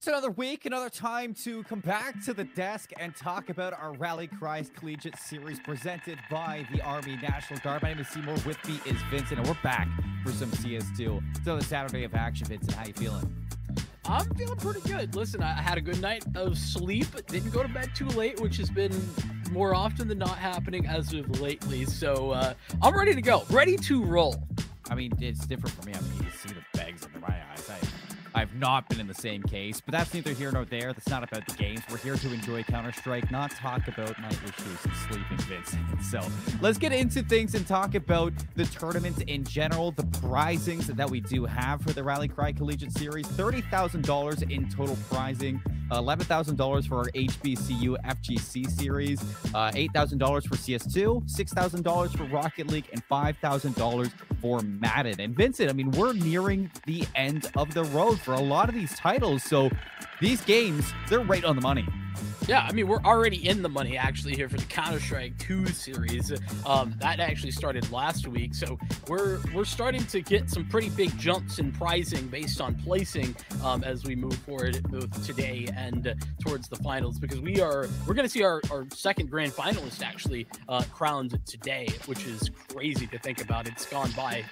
It's another week, another time to come back to the desk and talk about our Rally Cries Collegiate Series presented by the Army National Guard. My name is Seymour. With me is Vincent, and we're back for some CS2. It's another Saturday of action. Vincent, how you feeling? I'm feeling pretty good. Listen, I had a good night of sleep. Didn't go to bed too late, which has been more often than not happening as of lately. So I'm ready to go. Ready to roll. I mean, it's different for me. I mean, you see the bags under my eyes. I've not been in the same case, but that's neither here nor there. That's not about the games. We're here to enjoy Counter-Strike, not talk about my issues of sleeping, Vincent. So let's get into things and talk about the tournament in general, the prizings that we do have for the Rally Cry Collegiate Series. $30,000 in total prizing, $11,000 for our HBCU FGC Series, $8,000 for CS2, $6,000 for Rocket League, and $5,000 for Madden. And Vincent, I mean, we're nearing the end of the road for a lot of these titles, so these games, they're right on the money. Yeah, I mean, we're already in the money, actually, here for the Counter-Strike 2 series. That actually started last week, so we're starting to get some pretty big jumps in pricing based on placing as we move forward both today and towards the finals, because we're going to see our second grand finalist actually crowned today, which is crazy to think about. It's gone by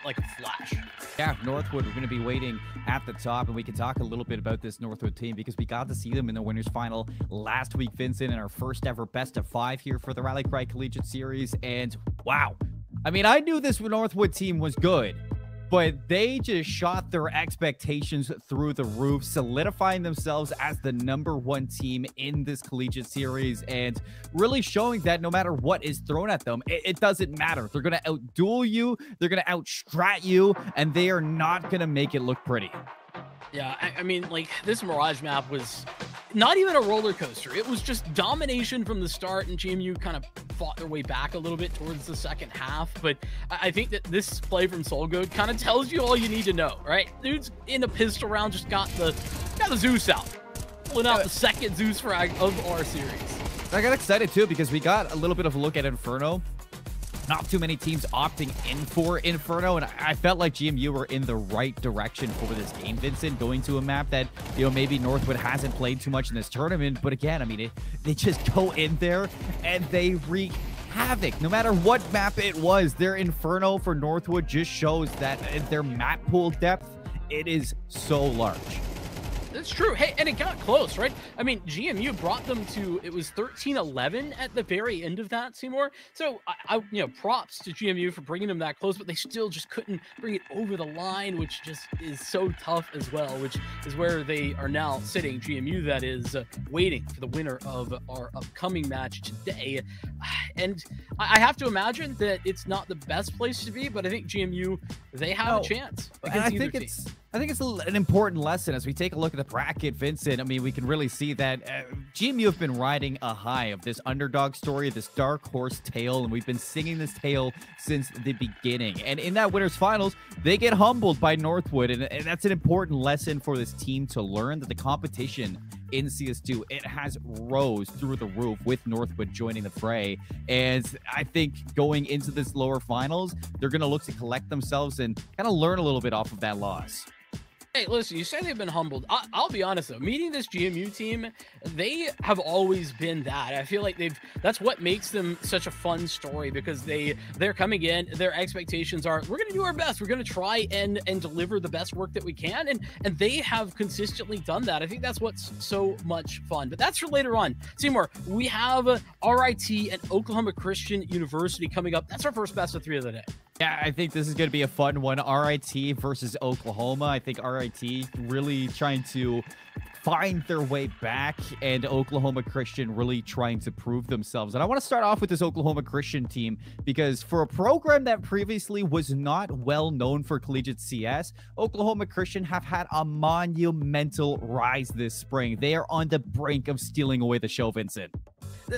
like a flash. Yeah, Northwood, we're going to be waiting at the top, and we can talk a little bit about this Northwood team because we got to see them in the winners final last week, Vincent, in our first ever best of 5 here for the Rally Cry Collegiate Series. And wow, I mean, I knew this Northwood team was good, but they just shot their expectations through the roof, solidifying themselves as the #1 team in this collegiate series and really showing that no matter what is thrown at them, it doesn't matter. They're going to outduel you, they're going to outstrat you, and they are not going to make it look pretty. Yeah, I mean, like, this Mirage map was not even a roller coaster. It was just domination from the start, and GMU kind of fought their way back a little bit towards the second half. But I think that this play from SolGoat kind of tells you all you need to know, right? Dude's in a pistol round, just got the Zeus out. Pulling out the second Zeus frag of our series. I got excited, too, because we got a little bit of a look at Inferno. Not too many teams opting in for Inferno, and I felt like GMU were in the right direction for this game, Vincent, going to a map that, you know, maybe Northwood hasn't played too much in this tournament, but again, I mean, they just go in there and they wreak havoc. No matter what map it was, their Inferno for Northwood just shows that their map pool depth, it is so large. That's true. Hey, and it got close, right? I mean, GMU brought them to, it was 13-11 at the very end of that, Seymour. So, you know, props to GMU for bringing them that close, but they still just couldn't bring it over the line, which just is so tough as well, which is where they are now sitting, GMU, that is, waiting for the winner of our upcoming match today. And I have to imagine that it's not the best place to be, but I think GMU, they have a chance against either team. I think it's an important lesson as we take a look at the bracket, Vincent. I mean, we can really see that GMU have been riding a high of this underdog story, this dark horse tale, and we've been singing this tale since the beginning. And in that winners finals, they get humbled by Northwood, and that's an important lesson for this team to learn, that the competition in CS2, it has rose through the roof with Northwood joining the fray. And I think going into this lower finals, they're going to look to collect themselves and kind of learn a little bit off of that loss. Hey, listen, you say they've been humbled. I'll be honest, though. Meeting this GMU team, they have always been that. I feel like that's what makes them such a fun story, because they're coming in, their expectations are, we're going to do our best. We're going to try and deliver the best work that we can. And they have consistently done that. I think that's what's so much fun. But that's for later on. Seymour, we have RIT and Oklahoma Christian University coming up. That's our first best of 3 of the day. Yeah, I think this is going to be a fun one. RIT versus Oklahoma. I think RIT really trying to find their way back, and Oklahoma Christian really trying to prove themselves. And I want to start off with this Oklahoma Christian team, because for a program that previously was not well known for collegiate CS, Oklahoma Christian have had a monumental rise this spring. They are on the brink of stealing away the show, Vincent.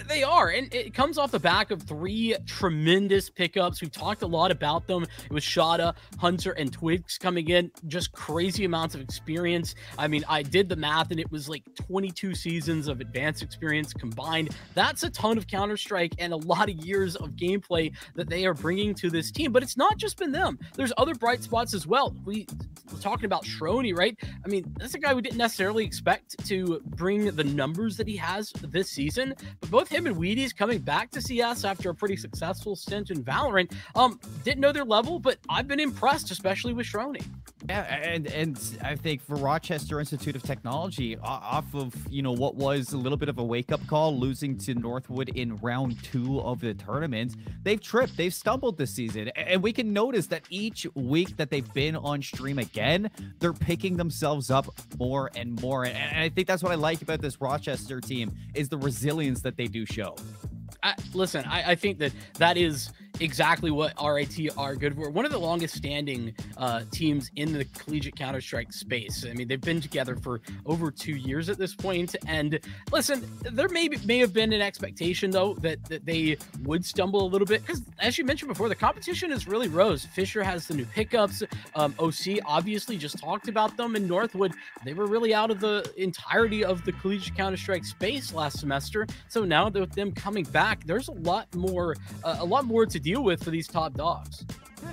They are, and it comes off the back of 3 tremendous pickups. We've talked a lot about them. It was Shada, Hunter, and Twigs coming in. Just crazy amounts of experience. I mean, I did the math, and it was like 22 seasons of advanced experience combined. That's a ton of Counter-Strike and a lot of years of gameplay that they are bringing to this team. But it's not just been them. There's other bright spots as well. We're talking about Shrony, right? I mean, that's a guy we didn't necessarily expect to bring the numbers that he has this season. But both him and Wheaties coming back to CS after a pretty successful stint in Valorant, didn't know their level, but I've been impressed, especially with Shrony. Yeah, and I think for Rochester Institute of Technology, off of, you know, what was a little bit of a wake-up call, losing to Northwood in round 2 of the tournament, they've tripped, they've stumbled this season, and we can notice that each week that they've been on stream again, they're picking themselves up more and more, and I think that's what I like about this Rochester team, is the resilience that they do show. Listen, I think that is exactly what RIT are good for. One of the longest standing teams in the collegiate Counter-Strike space. I mean, they've been together for over 2 years at this point. And listen, there may have been an expectation, though, that they would stumble a little bit. Because as you mentioned before, the competition is really rose. Fisher has the new pickups. OC obviously just talked about them. In Northwood, they were really out of the entirety of the collegiate Counter-Strike space last semester. So now with them coming back, there's a lot more to deal with for these top dogs.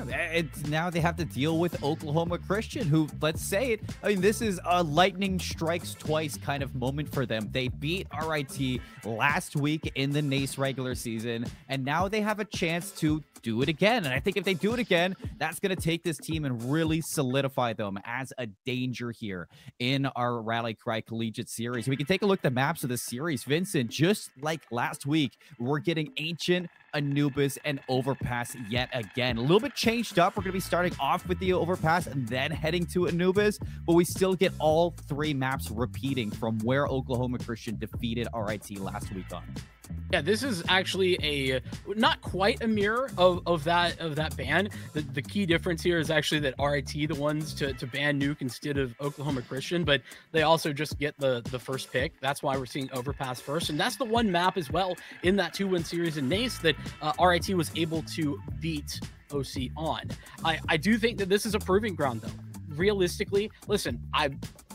Yeah, and now they have to deal with Oklahoma Christian, who, let's say it, I mean, this is a lightning strikes twice kind of moment for them. They beat RIT last week in the NACE regular season, and now they have a chance to do it again. And I think if they do it again, that's going to take this team and really solidify them as a danger here in our Rally Cry Collegiate series. We can take a look at the maps of the series. Vincent, just like last week, we're getting Ancient, Anubis, and Overpass yet again. A little bit changed up. We're going to be starting off with the Overpass and then heading to Anubis, but we still get all 3 maps repeating from where Oklahoma Christian defeated RIT last week on. Yeah, this is actually not quite a mirror of that ban. The key difference here is actually that RIT the ones to ban Nuke instead of Oklahoma Christian, but they also just get the first pick. That's why we're seeing Overpass first, and that's the one map as well in that 2-win series in NACE that RIT was able to beat OC on. I do think that this is a proving ground, though. Realistically, listen,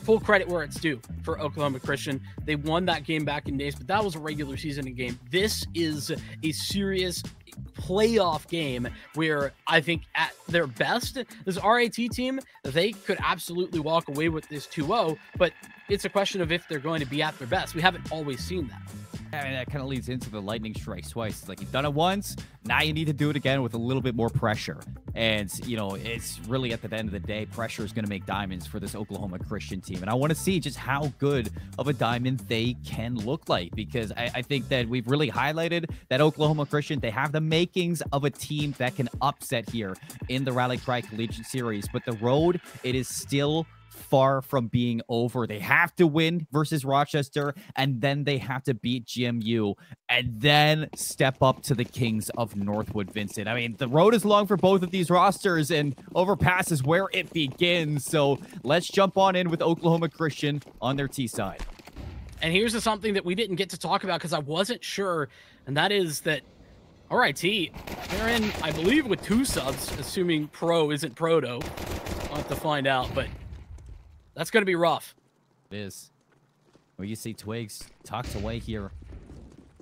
full credit where it's due for Oklahoma Christian. They won that game back in NACE, but that was a regular season game. This is a serious playoff game where I think at their best, this RIT team, they could absolutely walk away with this 2-0, but it's a question of if they're going to be at their best. We haven't always seen that. And that kind of leads into the lightning strikes twice. It's like, you've done it once, now you need to do it again with a little bit more pressure. And, you know, it's really at the end of the day, pressure is going to make diamonds for this Oklahoma Christian team. And I want to see just how good of a diamond they can look like, because I think that we've really highlighted that Oklahoma Christian, they have the makings of a team that can upset here in the Rally Cry Collegiate Series. But the road, it is still far from being over. They have to win versus Rochester, and then they have to beat GMU, and then step up to the Kings of Northwood, Vincent. I mean, the road is long for both of these rosters, and Overpass is where it begins. So let's jump on in with Oklahoma Christian on their T side. And here's something that we didn't get to talk about because I wasn't sure, and that is that RIT, they're in, I believe, with 2 subs, assuming Pro isn't Proto. I'll have to find out, but that's going to be rough. It is. Well, you see Twigs tucked away here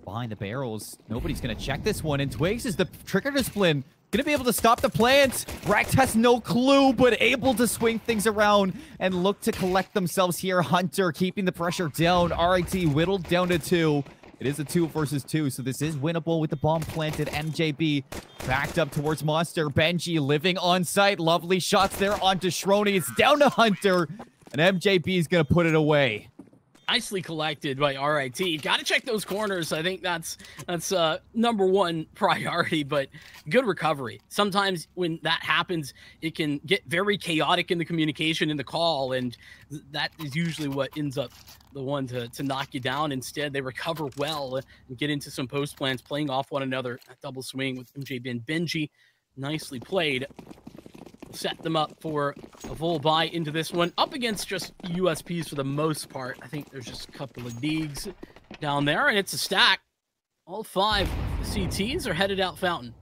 behind the barrels. Nobody's going to check this one, and Twigs is the trigger discipline. Going to be able to stop the plant. Rex has no clue, but able to swing things around and look to collect themselves here. Hunter keeping the pressure down. RIT whittled down to 2. It is a 2 versus 2, so this is winnable with the bomb planted. MJB backed up towards Monster. Benji living on site. Lovely shots there onto Shrony. It's down to Hunter, and MJB is going to put it away. Nicely collected by RIT. Got to check those corners. I think that's #1 priority, but good recovery. Sometimes when that happens, it can get very chaotic in the communication in the call, and that is usually what ends up the one to knock you down. Instead, they recover well and get into some post plans, playing off one another. A double swing with MJB and Benji. Nicely played. Set them up for a full buy into this one. Up against just USPs for the most part. I think there's just a couple of digs down there, and it's a stack. All 5 CTs are headed out Fountain.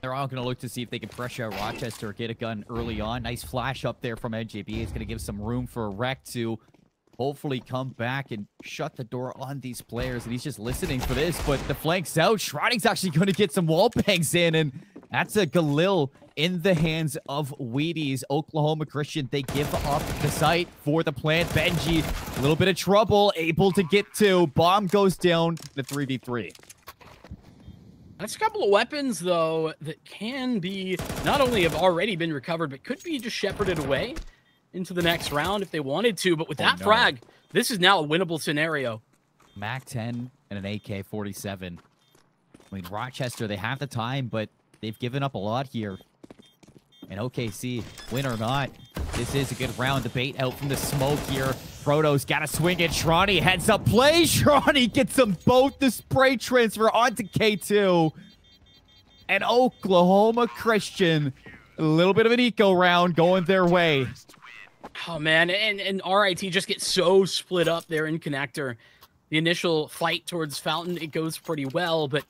They're all going to look to see if they can pressure out Rochester or get a gun early on. Nice flash up there from NJB. It's going to give some room for Rec to hopefully come back and shut the door on these players. And he's just listening for this, but the flank's out. Schroding's actually going to get some wall bangs in, and that's a Galil in the hands of Wheaties. Oklahoma Christian, they give up the site for the plant. Benji, a little bit of trouble, able to get 2. Bomb goes down, the 3v3. That's a couple of weapons, though, that can be, not only have already been recovered, but could be just shepherded away into the next round if they wanted to. But with that frag, this is now a winnable scenario. MAC-10 and an AK-47. I mean, Rochester, they have the time, but they've given up a lot here. And OKC, win or not, this is a good round. The bait out from the smoke here. Proto's got to swing it. Shrani heads up play. Shrani gets them both. The spray transfer onto K2. And Oklahoma Christian, a little bit of an eco round going their way. Oh, man. And RIT just gets so split up there in connector. The initial fight towards Fountain, it goes pretty well, but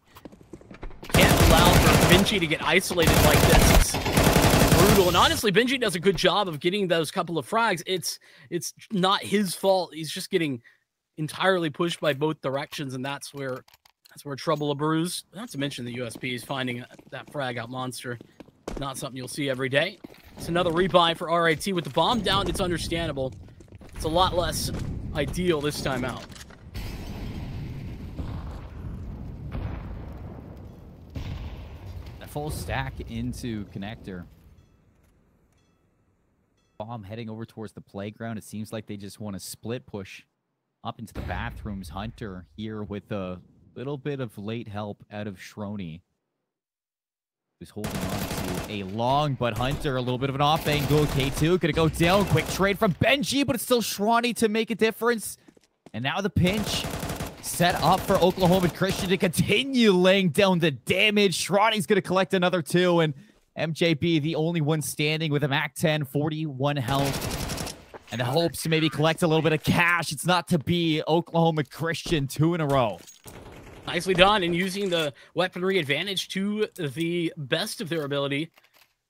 can't allow for Benji to get isolated like this. It's brutal. And honestly, Benji does a good job of getting those couple of frags. It's not his fault. He's just getting entirely pushed by both directions, and that's where trouble brews. Not to mention the USP is finding that frag out monster. Not something you'll see every day. It's another rebuy for RIT with the bomb down. It's understandable. It's a lot less ideal this time out. A full stack into connector. Bomb heading over towards the playground. It seems like they just want to split push up into the bathrooms. Hunter here with a little bit of late help out of Shroni, who's holding on to a long, but Hunter, a little bit of an off angle. K2 gonna go down. Quick trade from Benji, but it's still Shroni to make a difference. And now the pinch set up for Oklahoma Christian to continue laying down the damage. Shroni's gonna collect another 2, and MJB, the only one standing with a MAC-10, 41 health. And the hopes to maybe collect a little bit of cash. It's not to be. Oklahoma Christian, 2 in a row. Nicely done, and using the weaponry advantage to the best of their ability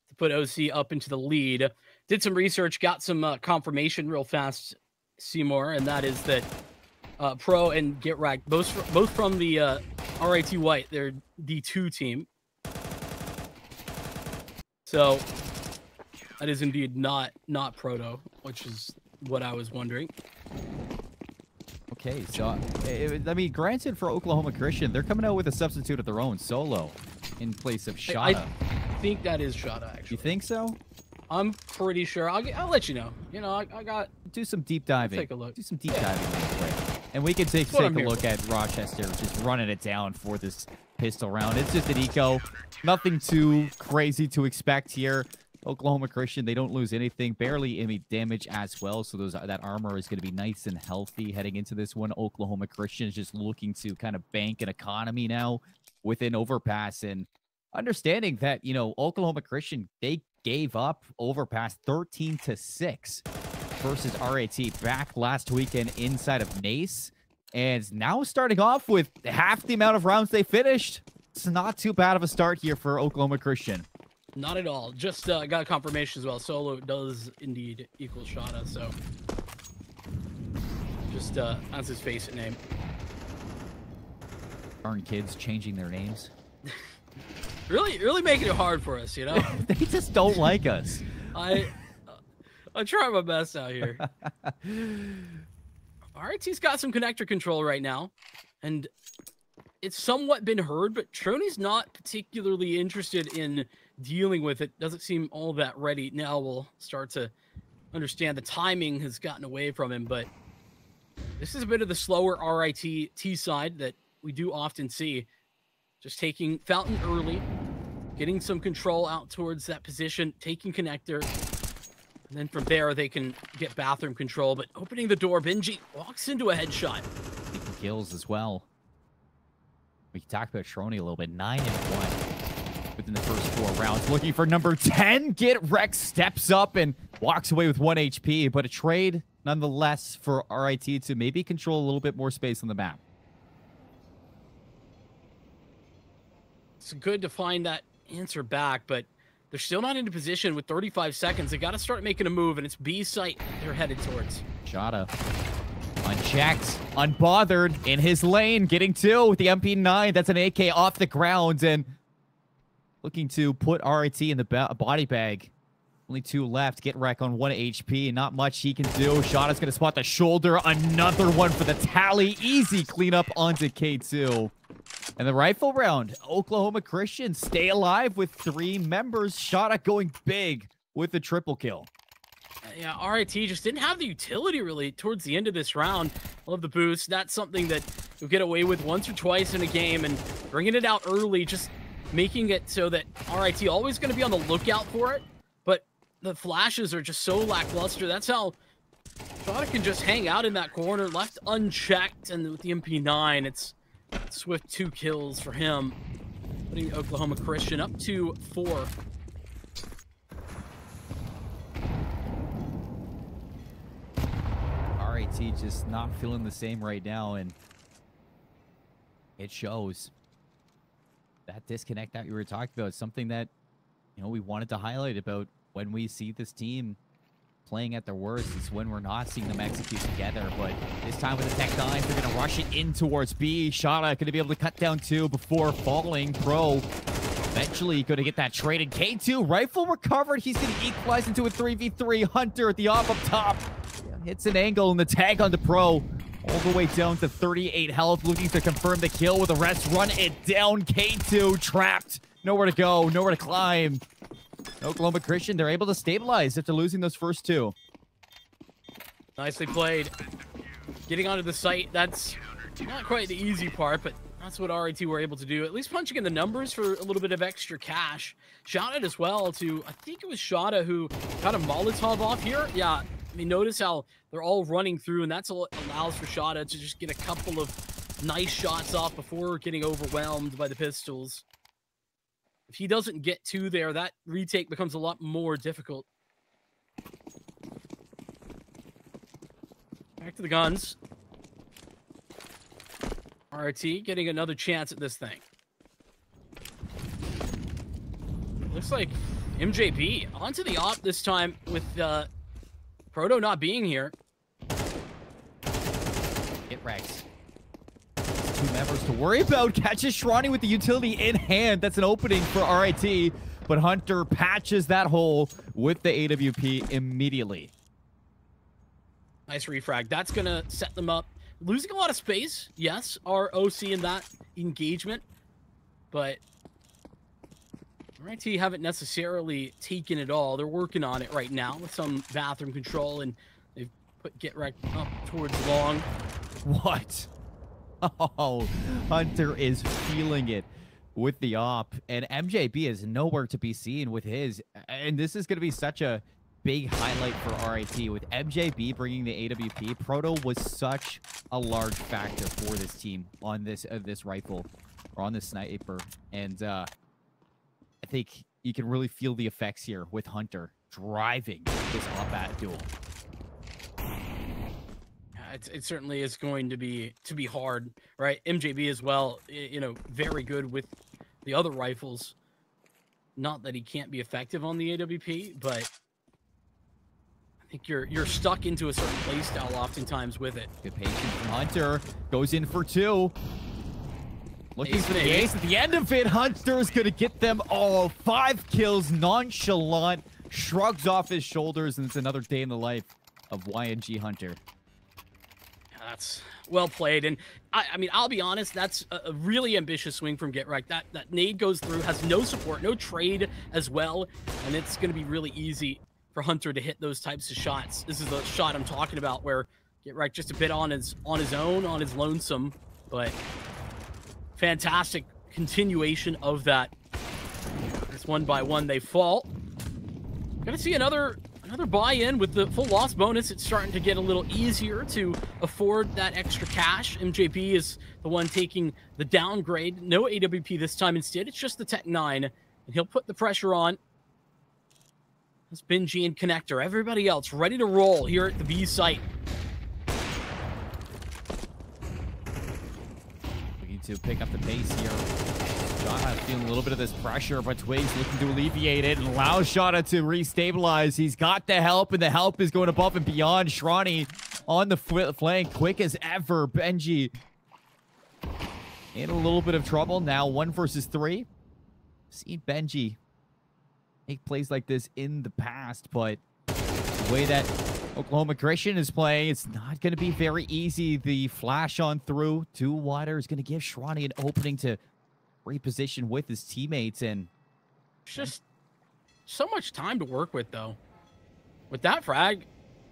to put OC up into the lead. Did some research, got some confirmation real fast, Seymour, and that is that Pro and Get Racked, both from the RIT White, their D2 team. So that is indeed not Proto, which is what I was wondering. Okay, so, I mean, granted for Oklahoma Christian, they're coming out with a substitute of their own, Solo, in place of Shada. I think that is Shada, actually. You think so? I'm pretty sure. I'll let you know. You know, I got... Do some deep diving. Take a look. Do some deep diving real quick. And we can take a look at Rochester, just running it down for this pistol round. It's just an eco. Nothing too crazy to expect here. Oklahoma Christian, they don't lose anything, barely any damage as well, so that armor is going to be nice and healthy heading into this one. Oklahoma Christian is just looking to kind of bank an economy now within Overpass, and understanding that, you know, Oklahoma Christian, they gave up Overpass 13-6 versus RIT back last weekend inside of Nace, and now starting off with half the amount of rounds they finished. It's not too bad of a start here for Oklahoma Christian. Not at all. Just got a confirmation as well. Solo does indeed equal Shada, so just that's his face and name. Darn kids changing their names. really making it hard for us, you know? They just don't like us. I try my best out here. RIT's got some connector control right now, and it's somewhat been heard, but Troni's not particularly interested in dealing with it. Doesn't seem all that ready. Now we'll start to understand the timing has gotten away from him, but this is a bit of the slower RIT T side that we do often see. Just taking Fountain early, getting some control out towards that position, taking connector, and then from there they can get bathroom control. But opening the door, Benji walks into a headshot. Taking kills as well. We can talk about Shroni a little bit. 9-1 within the first 4 rounds. Looking for number 10. Get Rex steps up and walks away with 1 HP, but a trade nonetheless for RIT to maybe control a little bit more space on the map. It's good to find that answer back, but they're still not in a position with 35 seconds. They got to start making a move, and it's B site they're headed towards. Shada, unchecked, unbothered, in his lane, getting 2 with the MP9. That's an AK off the ground, and looking to put RIT in the body bag. Only 2 left. Get wreck on 1 HP. Not much he can do. Shada's going to spot the shoulder. Another one for the tally. Easy cleanup onto K2. And the rifle round. Oklahoma Christian stay alive with 3 members. Shada going big with the triple kill. Yeah, RIT just didn't have the utility really towards the end of this round. Love the boost. That's something that you'll get away with once or twice in a game, and bringing it out early, just making it so that RIT always going to be on the lookout for it. But the flashes are just so lackluster. That's how Shada can just hang out in that corner, left unchecked, and with the MP9, it's swift 2 kills for him, putting Oklahoma Christian up to 4. RIT just not feeling the same right now, and it shows. That disconnect that you were talking about is something that, you know, we wanted to highlight about when we see this team playing at their worst. It's when we're not seeing them execute together. But this time with the Tech 9, they're going to rush it in towards B. Shada going to be able to cut down 2 before falling. Pro eventually going to get that trade. And K2, rifle recovered. He's going to equalize into a 3v3. Hunter at the off up top. Hits an angle and the tag onto Pro. All the way down to 38 health. Looking to confirm the kill with the rest. Run it down. K2 trapped. Nowhere to go. Nowhere to climb. Oklahoma Christian, they're able to stabilize after losing those first 2. Nicely played. Getting onto the site, that's not quite the easy part, but that's what RIT were able to do. At least punching in the numbers for a little bit of extra cash. Shout out as well to, I think it was Shada who got a Molotov off here. Yeah, I mean, notice how they're all running through, and that's what allows for Shada to just get a couple of nice shots off before getting overwhelmed by the pistols. If he doesn't get 2 there, that retake becomes a lot more difficult. Back to the guns. RIT getting another chance at this thing. Looks like MJB onto the op this time with Proto not being here. Get wrecked. 2 members to worry about. Catches Shrani with the utility in hand. That's an opening for RIT, but Hunter patches that hole with the AWP immediately. Nice refrag. That's going to set them up. Losing a lot of space, yes, our OC in that engagement, but RIT haven't necessarily taken it all. They're working on it right now with some bathroom control, and they've put Get Wrecked up towards long. What? Oh, Hunter is feeling it with the op, and MJB is nowhere to be seen with his. And this is going to be such a big highlight for RIT with MJB bringing the AWP. Proto was such a large factor for this team on this rifle or on this sniper, and I think you can really feel the effects here with Hunter driving this op-at duel. It certainly is going to be hard, right? MJB as well, you know, very good with the other rifles. Not that he can't be effective on the AWP, but I think you're stuck into a certain playstyle oftentimes with it. Good patience from Hunter. Goes in for 2. Looking for the ace at the end of it. Hunter's going to get them all. 5 kills, nonchalant. Shrugs off his shoulders, and it's another day in the life of YNG Hunter. That's well played, and I mean, I'll be honest, that's a really ambitious swing from Get Wrecked. That nade goes through, has no support, no trade as well, and it's going to be really easy for Hunter to hit those types of shots. This is the shot I'm talking about where Get Wrecked just a bit on his own, on his lonesome, but fantastic continuation of that. It's 1 by 1 they fall. Gonna see another buy-in with the full loss bonus. It's starting to get a little easier to afford that extra cash. MJB is the one taking the downgrade. No AWP this time. Instead, it's just the Tech 9, and he'll put the pressure on. It's Benji and Connector. Everybody else ready to roll here at the B site. We need to pick up the pace here. Shana feeling a little bit of this pressure, but Twigs looking to alleviate it and allows Shana to restabilize. He's got the help, and the help is going above and beyond. Shrani on the flank, quick as ever. Benji in a little bit of trouble now, 1 versus 3. Seen Benji make plays like this in the past, but the way that Oklahoma Christian is playing, it's not going to be very easy. The flash on through to Water is going to give Shrani an opening to reposition with his teammates. And just so much time to work with, though. With that frag,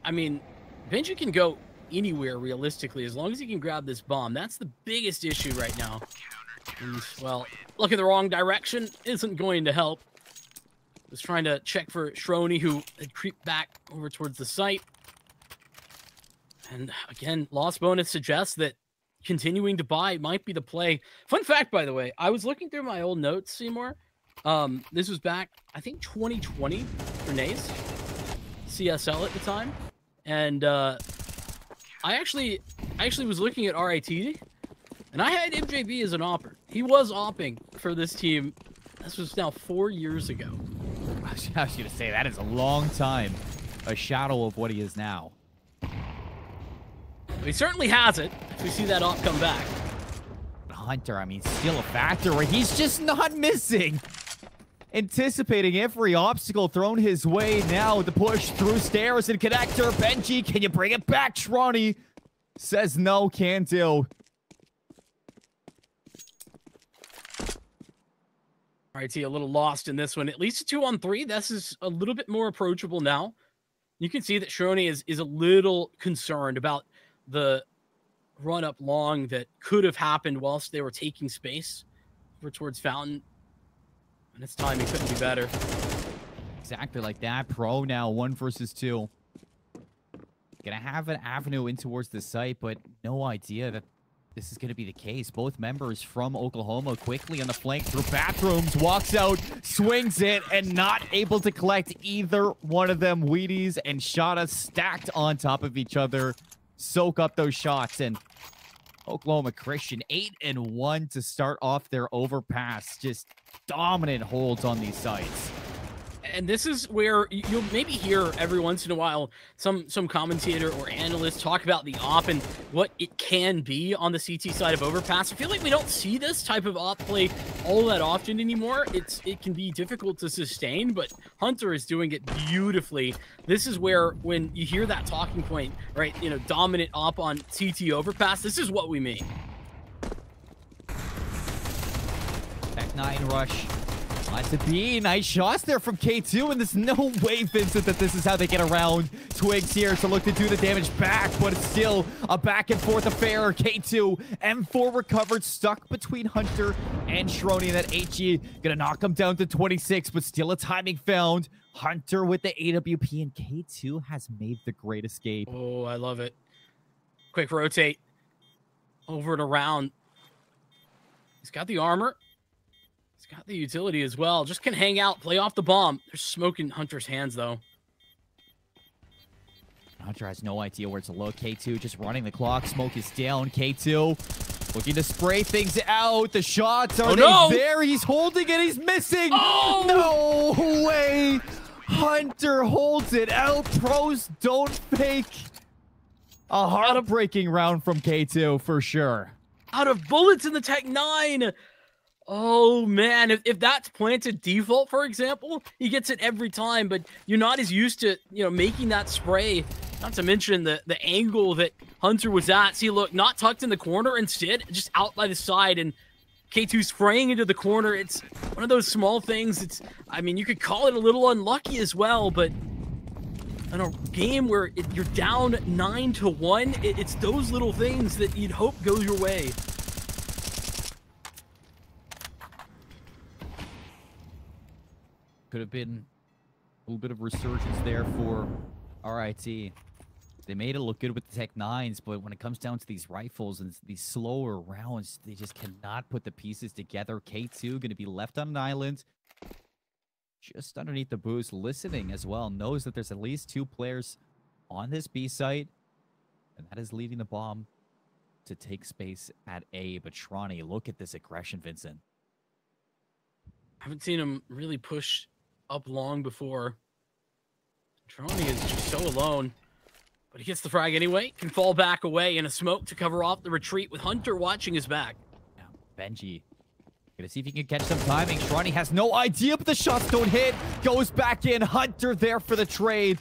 I mean, Benji can go anywhere realistically as long as he can grab this bomb. That's the biggest issue right now. And, well, look in the wrong direction isn't going to help. Was trying to check for Shroni, who had creeped back over towards the site. And again, loss bonus suggests that continuing to buy might be the play. Fun fact, by the way, I was looking through my old notes, Seymour. This was back, I think, 2020 for Naze, CSL at the time. And I actually was looking at RIT, and I had MJB as an opper. He was opping for this team. This was now 4 years ago. I was going to say, that is a long time. A shadow of what he is now. He certainly has it. If we see that op come back. Hunter, I mean, still a factor where he's just not missing. Anticipating every obstacle thrown his way now. The push through stairs and connector. Benji, can you bring it back? Shrani says no, can't do. RIT a little lost in this one. At least a 2-on-3. This is a little bit more approachable now. You can see that Shroni is a little concerned about the run up long that could have happened whilst they were taking space over towards Fountain. And his timing couldn't be better. Exactly like that. Pro now 1 versus 2. Gonna have an avenue in towards the site, but no idea that this is going to be the case. Both members from Oklahoma quickly on the flank through bathrooms, walks out, swings it, and not able to collect either one of them. Wheaties and Shada stacked on top of each other. Soak up those shots. And Oklahoma Christian 8-1 to start off their overpass. Just dominant holds on these sites. And this is where you'll maybe hear every once in a while some commentator or analyst talk about the op and what it can be on the CT side of overpass. I feel like we don't see this type of op play all that often anymore. it can be difficult to sustain, but Hunter is doing it beautifully. This is where when you hear that talking point, right, you know, dominant op on CT overpass, this is what we mean. Back 9 rush. Nice to be. Nice shots there from K2, and there's no way, Vincent, that this is how they get around Twigs here to look to do the damage back, but it's still a back and forth affair. K2, M4 recovered, stuck between Hunter and Shroni, and that HE gonna knock him down to 26, but still a timing found. Hunter with the AWP, and K2 has made the great escape. Oh, I love it. Quick rotate over and around. He's got the armor. He's got the utility as well. Just can hang out, play off the bomb. There's smoke in Hunter's hands, though. Hunter has no idea where to look. K2 just running the clock. Smoke is down. K2 looking to spray things out. The shots are there. He's holding it. He's missing. Oh! No way. Hunter holds it out. Pros don't fake. A heartbreaking round from K2 for sure. Out of bullets in the Tech 9. Oh, man. If that's planted default, for example, he gets it every time, but you're not as used to, you know, making that spray. Not to mention the angle that Hunter was at. See, look, not tucked in the corner, instead, just out by the side, and K2 spraying into the corner. It's one of those small things. I mean, you could call it a little unlucky as well, but in a game where you're down 9-1, it's those little things that you'd hope go your way. Could have been a little bit of resurgence there for RIT. They made it look good with the Tech 9s, but when it comes down to these rifles and these slower rounds, they just cannot put the pieces together. K2 going to be left on an island just underneath the boost, listening as well, knows that there's at least 2 players on this B site, and that is leading the bomb to take space at A. But Shrani, look at this aggression, Vincent. haven't seen him really push up long before. Trony is just so alone. But he gets the frag anyway. Can fall back away in a smoke to cover off the retreat with Hunter watching his back. Now, Benji. Gonna see if he can catch some timing. Shrani has no idea, but the shots don't hit. Goes back in. Hunter there for the trade.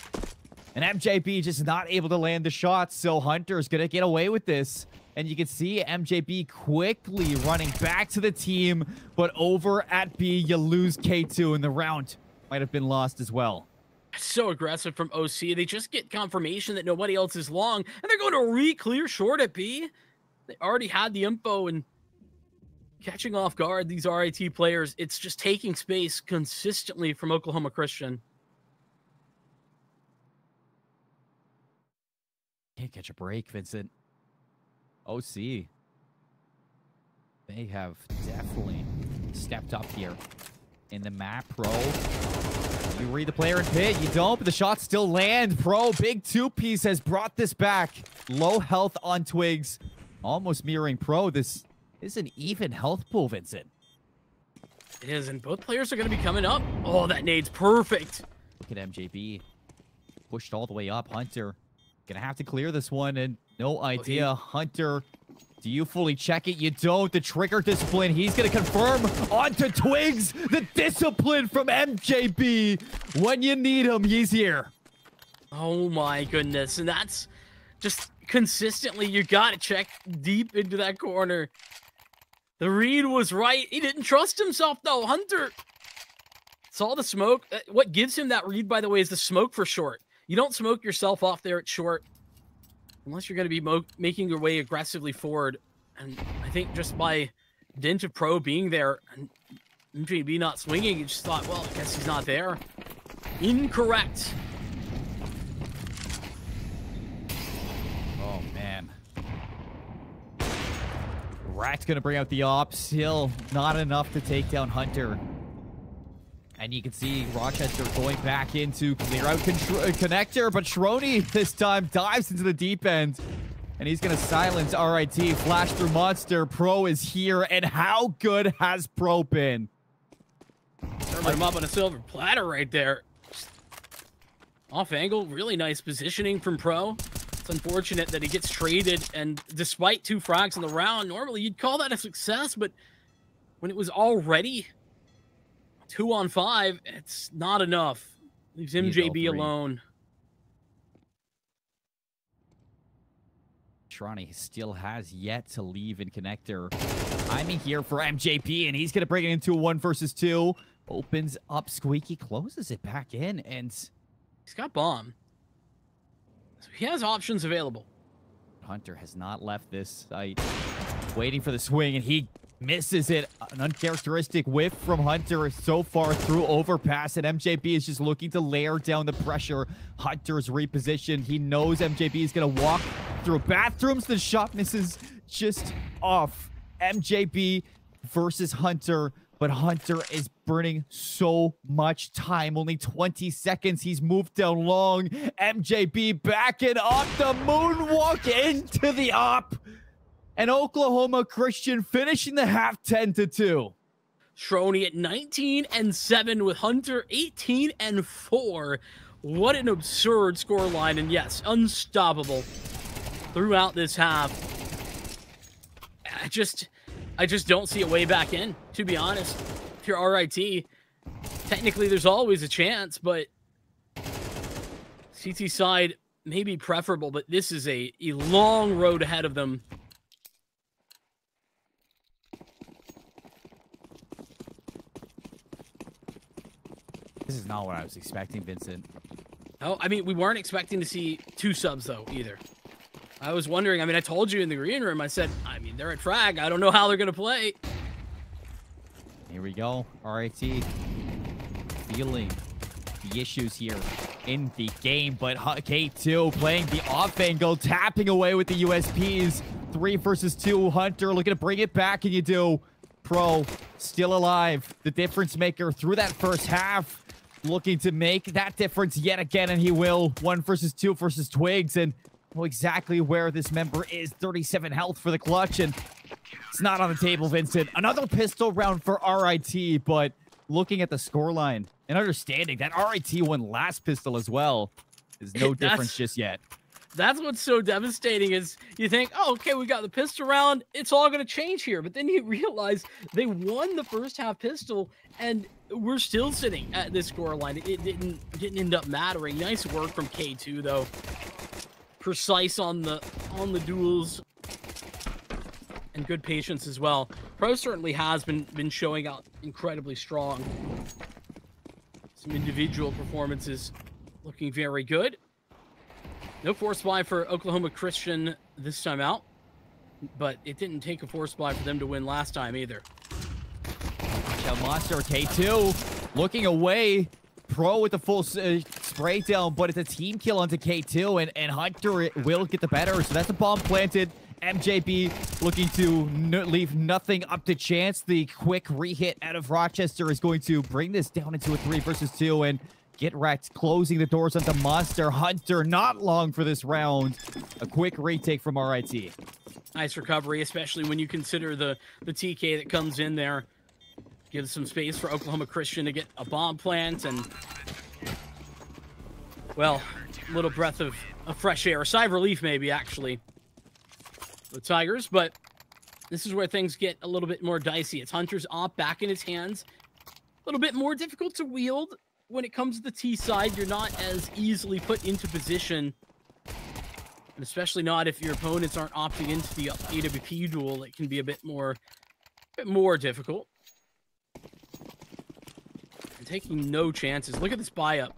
And MJB just not able to land the shots, so Hunter's gonna get away with this. And you can see MJB quickly running back to the team, but over at B, you lose K2, and the round might have been lost as well. So aggressive from OC. They just get confirmation that nobody else is long, and they're going to re-clear short at B. They already had the info, and catching off guard these RIT players, it's just taking space consistently from Oklahoma Christian. Can't catch a break, Vincent. OC. They have definitely stepped up here in the map, Pro. You read the player in pit, you don't, but the shots still land. Pro, big two-piece has brought this back. Low health on Twigs. Almost mirroring Pro. This is an even health pool, Vincent. It is, and both players are going to be coming up. Oh, that nade's perfect. Look at MJB. Pushed all the way up. Hunter gonna have to clear this one, and no idea. Hunter, do you fully check it? You don't. The trigger discipline, he's gonna confirm onto Twigs. The discipline from MJB. When you need him, he's here. Oh my goodness, and that's just consistently, you gotta check deep into that corner. The read was right. He didn't trust himself though. Hunter saw the smoke. What gives him that read, by the way, is the smoke for short. You don't smoke yourself off there at short unless you're going to be making your way aggressively forward. And I think just by dint of Pro being there and MJB not swinging, you just thought, well, I guess he's not there. Incorrect. Oh, man. Rat's going to bring out the op. Still not enough to take down Hunter. And you can see Rochester going back into clear out connector, but Shroni this time dives into the deep end. And he's going to silence RIT. Flash through Monster. Pro is here. And how good has Pro been? Serving him up on a silver platter right there. Off angle, really nice positioning from Pro. It's unfortunate that he gets traded, and despite 2 frags in the round, normally you'd call that a success, but when it was already 2 on 5, it's not enough. Leaves MJB alone. Shrani still has yet to leave in connector. Timing here for MJP, and he's going to bring it into a 1 versus 2. Opens up Squeaky, closes it back in, and he's got bomb. So he has options available. Hunter has not left this site. Waiting for the swing, and he misses it. An uncharacteristic whiff from Hunter so far through overpass, and MJB is just looking to layer down the pressure. Hunter's repositioned. He knows MJB is going to walk through bathrooms. The shot misses just off. MJB versus Hunter, but Hunter is burning so much time. Only 20 seconds. He's moved down long. MJB backing up the moonwalk into the op. And Oklahoma Christian finishing the half 10-2. Shroni at 19-7 with Hunter 18-4. What an absurd scoreline, and yes, unstoppable throughout this half. I just don't see a way back in, to be honest. If you're RIT, technically there's always a chance, but CT side may be preferable, but this is a long road ahead of them. This is not what I was expecting, Vincent. Oh, I mean, we weren't expecting to see 2 subs, though, either. I was wondering, I mean, I told you in the green room, I said, I mean, they're at frag. I don't know how they're going to play. Here we go. RIT feeling the issues here in the game, but K2 playing the off angle, tapping away with the USPs. 3 versus 2. Hunter looking to bring it back, and you do. Pro still alive. The difference maker through that first half. Looking to make that difference yet again, and he will. 1 versus 2 versus Twigs, and know exactly where this member is. 37 health for the clutch, and it's not on the table, Vincent. Another pistol round for RIT, but looking at the scoreline and understanding that RIT won last pistol as well. There's no difference just yet. That's what's so devastating is you think, oh, okay, we got the pistol round. It's all going to change here. But then you realize they won the first half pistol, and we're still sitting at this scoreline. It didn't end up mattering. Nice work from K2, though. Precise on the duels. And good patience as well. Pro certainly has been showing out incredibly strong. Some individual performances looking very good. No force buy for Oklahoma Christian this time out, but it didn't take a force buy for them to win last time either. Monster K2 looking away. Pro with the full spray down, but it's a team kill onto K2, and Hunter will get the better. So that's a bomb planted. MJB looking to leave nothing up to chance. The quick re-hit out of Rochester is going to bring this down into a 3 versus 2, and get wrecked, closing the doors onto Monster. Hunter not long for this round. A quick retake from RIT. Nice recovery, especially when you consider the TK that comes in there. Gives some space for Oklahoma Christian to get a bomb plant, and, well, a little breath of fresh air. A sigh of relief, maybe, actually, the Tigers, but this is where things get a little bit more dicey. It's Hunter's op back in his hands. A little bit more difficult to wield. When it comes to the T side, you're not as easily put into position, and especially not if your opponents aren't opting into the AWP duel. It can be a bit more difficult. And taking no chances. Look at this buy up.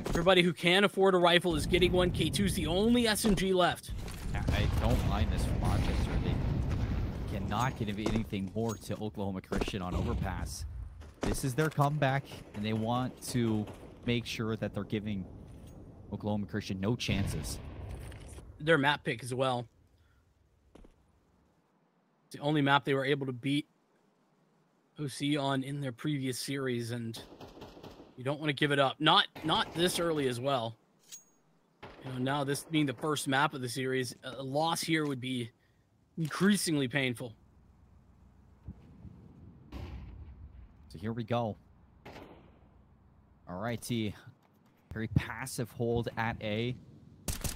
Everybody who can afford a rifle is getting one. K2's the only SMG left. I don't mind this from Rochester. They cannot give anything more to Oklahoma Christian on overpass. This is their comeback, and they want to make sure that they're giving Oklahoma Christian no chances. Their map pick as well. It's the only map they were able to beat OC on in their previous series, and you don't want to give it up. Not this early as well. You know, now this being the first map of the series, a loss here would be increasingly painful. So here we go. RIT, very passive hold at A.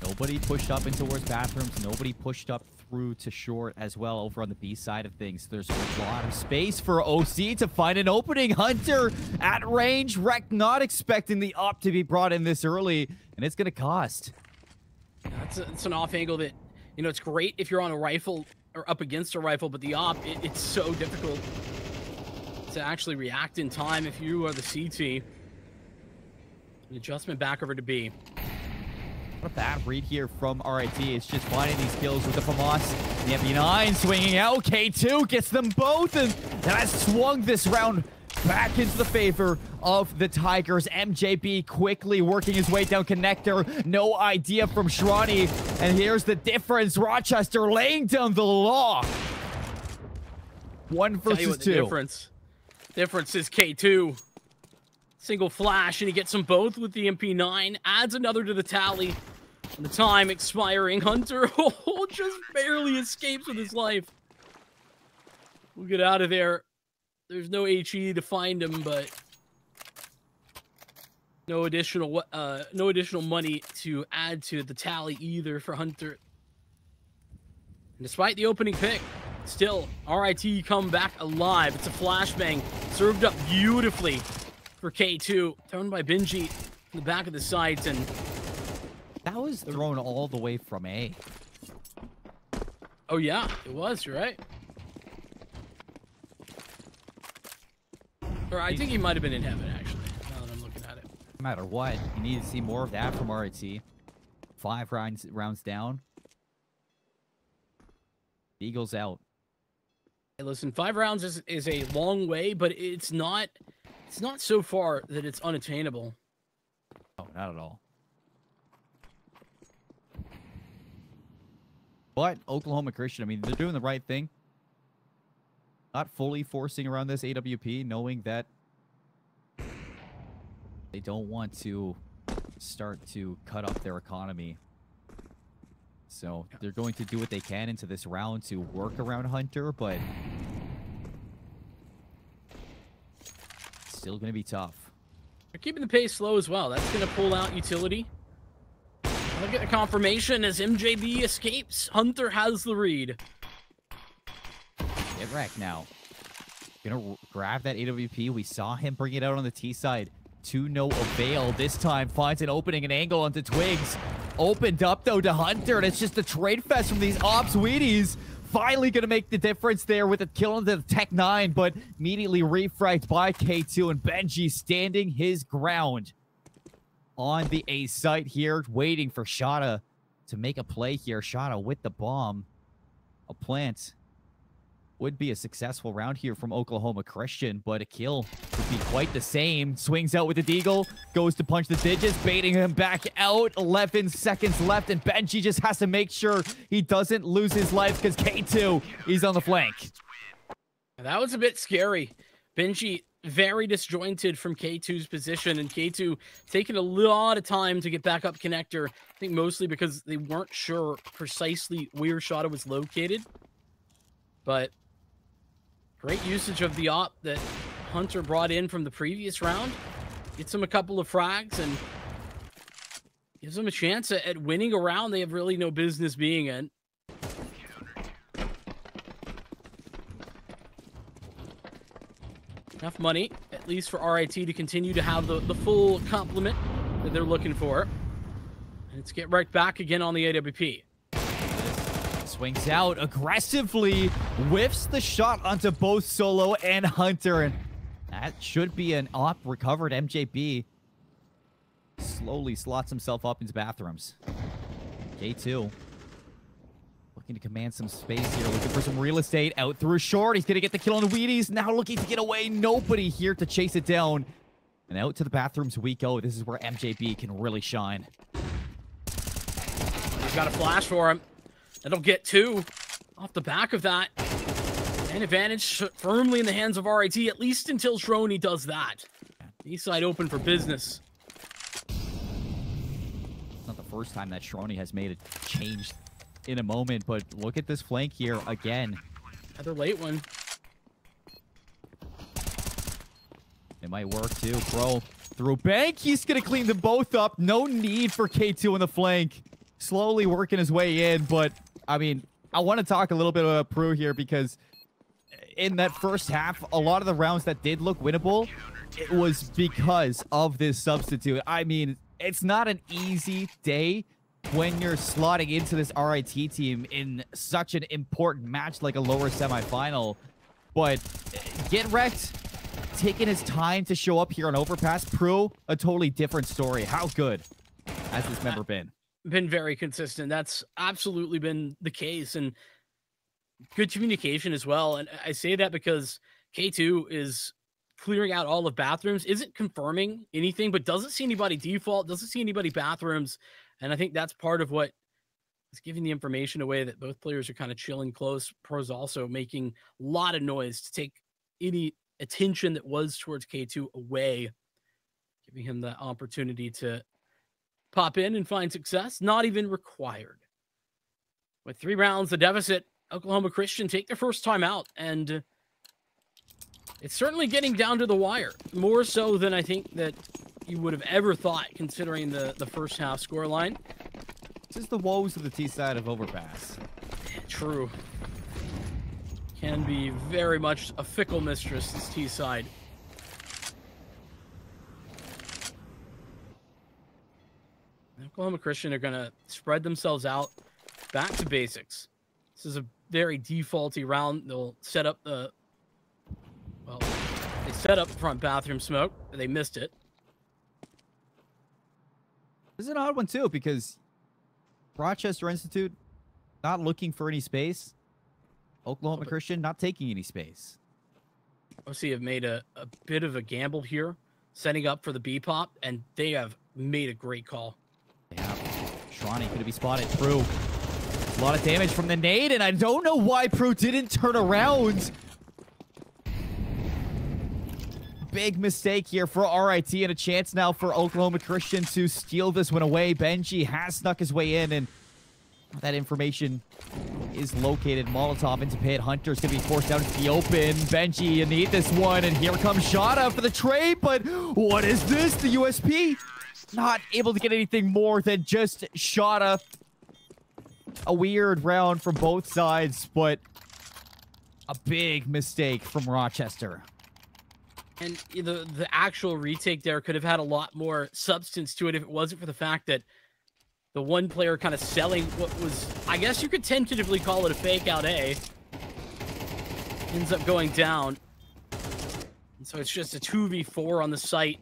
Nobody pushed up in towards bathrooms. Nobody pushed up through to short as well over on the B side of things. There's a lot of space for OC to find an opening. Hunter at range. Rec not expecting the op to be brought in this early, and it's going to cost. It's an off angle that, you know, it's great if you're on a rifle or up against a rifle, but the op, it's so difficult to actually react in time if you are the CT. An adjustment back over to B. What a bad read here from RIT. It's just finding these kills with the FAMAS. The MP9 swinging out. K2 gets them both, and that has swung this round back into the favor of the Tigers. MJB quickly working his way down connector. No idea from Shrani. And here's the difference. Rochester laying down the law. 1 versus 2. Difference is K2. Single flash, and he gets them both with the MP9. Adds another to the tally. And the time expiring. Hunter just barely escapes with his life. We'll get out of there. There's no HE to find him, but no additional money to add to the tally either for Hunter. And despite the opening pick, still RIT come back alive. It's a flashbang served up beautifully for K2, thrown by Benji in the back of the sights, and that was thrown all the way from A. Oh yeah, it was. You're right. Or I think he might have been in heaven, actually, now that I'm looking at it. No matter what, you need to see more of that from RIT. 5 rounds down. Eagles out. Hey, listen, 5 rounds is a long way, but it's not so far that it's unattainable. No, not at all. But Oklahoma Christian, I mean, they're doing the right thing. Not fully forcing around this AWP, knowing that they don't want to start to cut off their economy. So they're going to do what they can into this round to work around Hunter, but still going to be tough. They're keeping the pace slow as well. That's going to pull out utility. Look at the confirmation as MJB escapes. Hunter has the read. Get wrecked now. Gonna grab that AWP. We saw him bring it out on the T side. To no avail. This time finds an opening, an angle onto Twigs. Opened up, though, to Hunter, and it's just a trade fest from these Ops Wheaties. Finally gonna make the difference there with a kill on the Tech 9, but immediately refragged by K2, and Benji standing his ground on the A site here, waiting for Shada to make a play here. Shada with the bomb. A plant. Would be a successful round here from Oklahoma Christian, but a kill would be quite the same. Swings out with the deagle, goes to punch the digits, baiting him back out. 11 seconds left, and Benji just has to make sure he doesn't lose his life because K2, he's on the flank. That was a bit scary. Benji very disjointed from K2's position, and K2 taking a lot of time to get back up connector. I think mostly because they weren't sure precisely where Shada was located. But great usage of the op that Hunter brought in from the previous round. Gets him a couple of frags and gives them a chance at winning a round they have really no business being in. Enough money, at least for RIT, to continue to have the full complement that they're looking for. And let's get right back again on the AWP. Swings out aggressively, whiffs the shot onto both Solo and Hunter, and that should be an op recovered. MJB slowly slots himself up into bathrooms. K2 looking to command some space here, looking for some real estate out through short. He's going to get the kill on the Wheaties, now looking to get away. Nobody here to chase it down. And out to the bathrooms we go. This is where MJB can really shine. He's got a flash for him. That'll get two off the back of that. And advantage firmly in the hands of RIT, at least until Shrony does that. East side open for business. It's not the first time that Shrony has made a change in a moment, but look at this flank here again. Another late one. It might work too. Pro through bank. He's going to clean them both up. No need for K2 on the flank. Slowly working his way in, but I mean, I want to talk a little bit about Prue here because in that first half, a lot of the rounds that did look winnable, it was because of this substitute. I mean, it's not an easy day when you're slotting into this RIT team in such an important match like a lower semifinal, but Get Wrecked taking his time to show up here on Overpass. Prue, a totally different story. How good has this member been? Been very consistent. That's absolutely been the case, and good communication as well. And I say that because K2 is clearing out all of bathrooms, isn't confirming anything, but doesn't see anybody default, doesn't see anybody bathrooms. And I think that's part of what is giving the information away, that both players are kind of chilling close. Pro's also making a lot of noise to take any attention that was towards K2 away, giving him the opportunity to pop in and find success. Not even required. With 3 rounds, the deficit, Oklahoma Christian take their first time out, and it's certainly getting down to the wire, more so than I think that you would have ever thought, considering the first half scoreline. This is the woes of the T side of Overpass. True. Can be very much a fickle mistress, this T side. Oklahoma Christian are going to spread themselves out back to basics. This is a very defaulty round. They'll set up the... Well, they set up front bathroom smoke. They missed it. This is an odd one, too, because Rochester Institute not looking for any space. Oklahoma Christian not taking any space. OC have made a bit of a gamble here, setting up for the B-pop, and they have made a great call. They have. Shrani going to be spotted. Prue. A lot of damage from the nade, and I don't know why Prue didn't turn around. Big mistake here for RIT, and a chance now for Oklahoma Christian to steal this one away. Benji has snuck his way in, and That information is located. Molotov into pit. Hunter's going to be forced out into the open. Benji, you need this one. And here comes Shada for the trade. But what is this? The USP not able to get anything more than just Shada. A weird round from both sides, but a big mistake from Rochester. And the actual retake there could have had a lot more substance to it if it wasn't for the fact that the one player kind of selling what was, I guess you could tentatively call it a fake out A, ends up going down. And so it's just a 2v4 on the site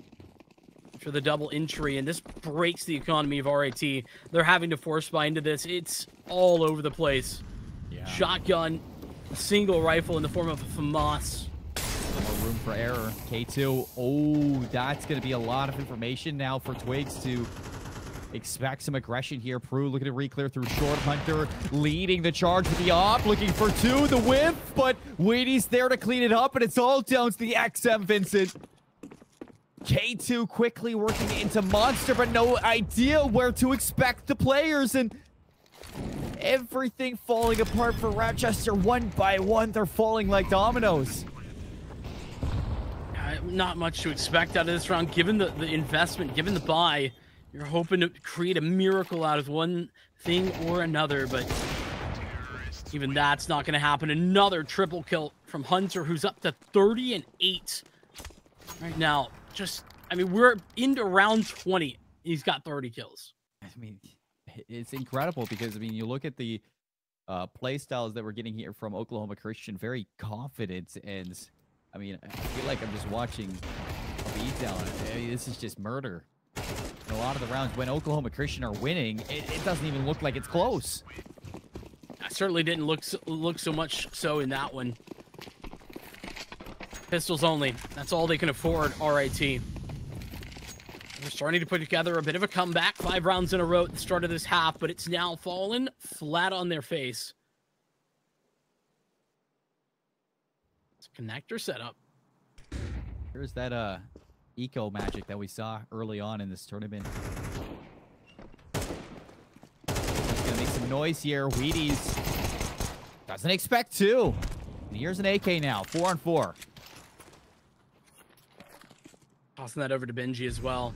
for the double entry, and this breaks the economy of RIT. They're having to force buy into this. It's all over the place. Yeah. Shotgun, a single rifle in the form of a FAMAS. More room for error. K2. Oh, that's going to be a lot of information now for Twigs to expect some aggression here. Prue looking to re-clear through short. Hunter leading the charge with the op, looking for two. The whip, but Wheaty's there to clean it up, and it's all down to the XM Vincent. K2 quickly working into Monster, but no idea where to expect the players, and everything falling apart for Rochester one by one. They're falling like dominoes. Not much to expect out of this round, given the investment, given the buy. You're hoping to create a miracle out of one thing or another, but even that's not going to happen. Another triple kill from Hunter, who's up to 30 and 8 right now. Just, I mean, we're into round 20. He's got 30 kills. I mean, it's incredible because, I mean, you look at the play styles that we're getting here from Oklahoma Christian, very confident, and I mean, I feel like I'm just watching a beatdown. I mean, this is just murder. And a lot of the rounds when Oklahoma Christian are winning, it doesn't even look like it's close. I certainly didn't look so much so in that one. Pistols only. That's all they can afford, RIT. They're starting to put together a bit of a comeback. 5 rounds in a row at the start of this half, but it's now fallen flat on their face. It's a connector setup. Here's that eco magic that we saw early on in this tournament. Just gonna make some noise here. Wheaties doesn't expect to. And here's an AK now. 4 on 4. Tossing that over to Benji as well.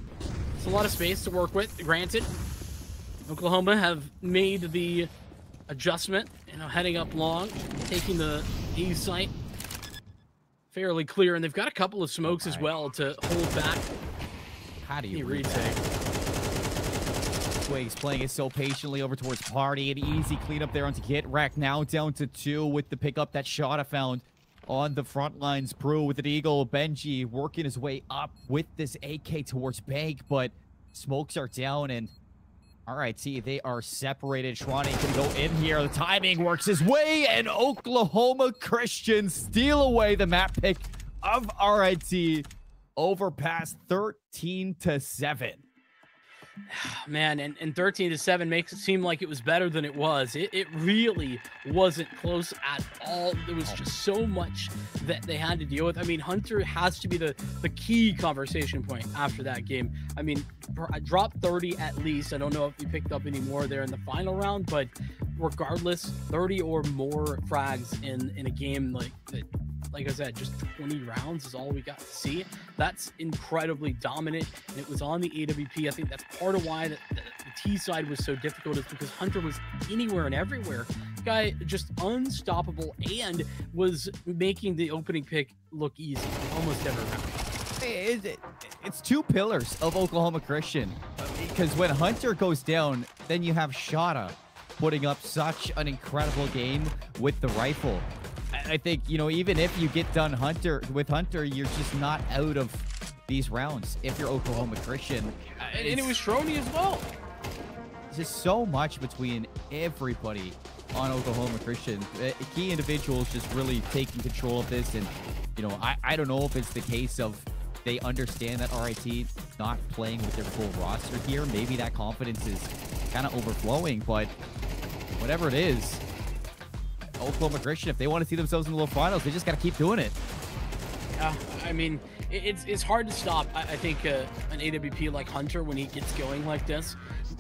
It's a lot of space to work with, granted. Oklahoma have made the adjustment, you know, heading up long, taking the A site fairly clear, and they've got a couple of smokes as well to hold back. How do you retake? Twigs playing it so patiently over towards Party. An easy cleanup there onto Get Wrecked. Now down to 2 with the pickup that Shada found on the front lines. Brew with an Eagle. Benji working his way up with this AK towards Bank, but smokes are down, and RIT, they are separated. Shrani can go in here. The timing works his way, and Oklahoma Christian steal away the map pick of RIT over past 13-7. Man, and 13-7 makes it seem like it was better than it was. It really wasn't close at all. There was just so much that they had to deal with. I mean, Hunter has to be the key conversation point after that game. I mean, drop 30 at least. I don't know if he picked up any more there in the final round, but regardless, 30 or more frags in a game like that. Like I said, just 20 rounds is all we got to see. That's incredibly dominant, and it was on the AWP. I think that's part of why the T side was so difficult, is because Hunter was anywhere and everywhere. Guy just unstoppable and was making the opening pick look easy almost every round. It's 2 pillars of Oklahoma Christian, because when Hunter goes down, then you have Shada putting up such an incredible game with the rifle. I think, you know, even if you get done with Hunter, you're just not out of these rounds if you're Oklahoma Christian. And it was Shroni as well. There's just so much between everybody on Oklahoma Christian. Key individuals just really taking control of this. And, you know, I don't know if it's the case of they understand that RIT not playing with their full roster here. Maybe that confidence is kind of overflowing, but whatever it is, Oklahoma Christian, if they want to see themselves in the low finals, they just got to keep doing it. Yeah, I mean, it's hard to stop. I think an AWP like Hunter, when he gets going like this,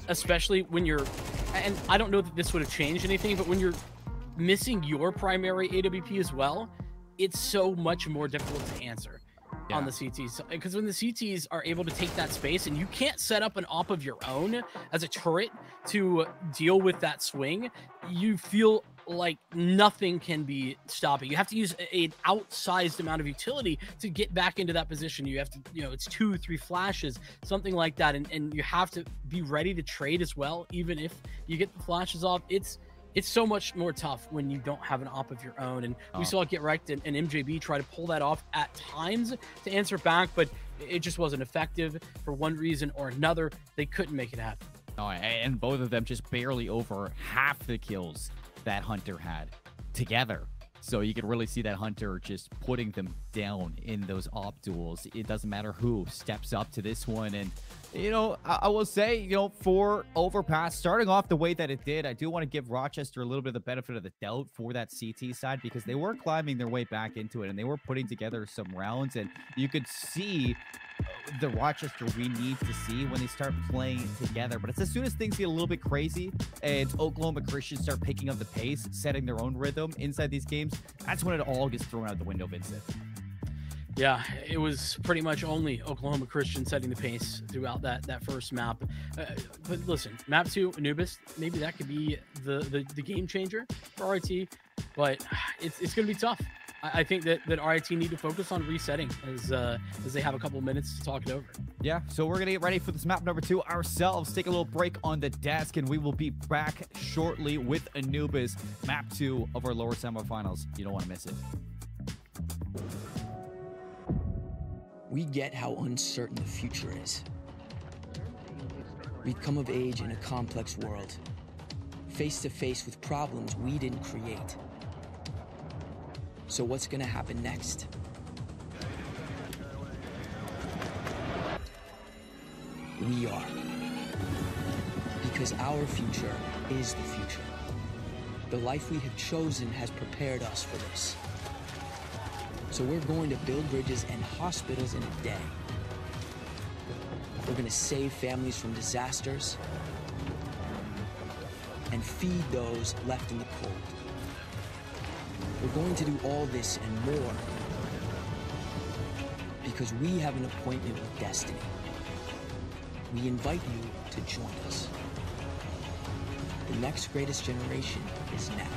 especially when you're and I don't know that this would have changed anything, but when you're missing your primary AWP as well, it's so much more difficult to answer on the CTs. Because when the CTs are able to take that space and you can't set up an op of your own as a turret to deal with that swing, you feel like nothing can be stopping. You have to use an outsized amount of utility to get back into that position. You have to, it's 2-3 flashes, something like that. And you have to be ready to trade as well, even if you get the flashes off. It's so much more tough when you don't have an op of your own. And we saw it get wrecked, and MJB try to pull that off at times to answer back, but it just wasn't effective for one reason or another. They couldn't make it happen. Oh, and both of them just barely over half the kills that Hunter had together. So you could really see that Hunter just putting them down in those op duels. It doesn't matter who steps up to this one. And, I will say, for Overpass, starting off the way that it did, I do want to give Rochester a little bit of the benefit of the doubt for that CT side, because they were climbing their way back into it and they were putting together some rounds. And you could see the Rochester we need to see when they start playing together. But it's as soon as things get a little bit crazy and Oklahoma Christian start picking up the pace, setting their own rhythm inside these games, that's when it all gets thrown out the window, Vincent. Yeah, it was pretty much only Oklahoma Christian setting the pace throughout that first map. But listen, map 2, Anubis, maybe that could be the game changer for RIT, but it's going to be tough. I think that RIT need to focus on resetting as they have a couple minutes to talk it over. Yeah, so we're going to get ready for this map number 2 ourselves, take a little break on the desk, and we will be back shortly with Anubis, map 2 of our lower semifinals. You don't want to miss it. We get how uncertain the future is. We've come of age in a complex world, face to face with problems we didn't create. So what's gonna happen next? We are. Because our future is the future. The life we have chosen has prepared us for this. So we're going to build bridges and hospitals in a day. We're going to save families from disasters and feed those left in the cold. We're going to do all this and more because we have an appointment with destiny. We invite you to join us. The next greatest generation is now.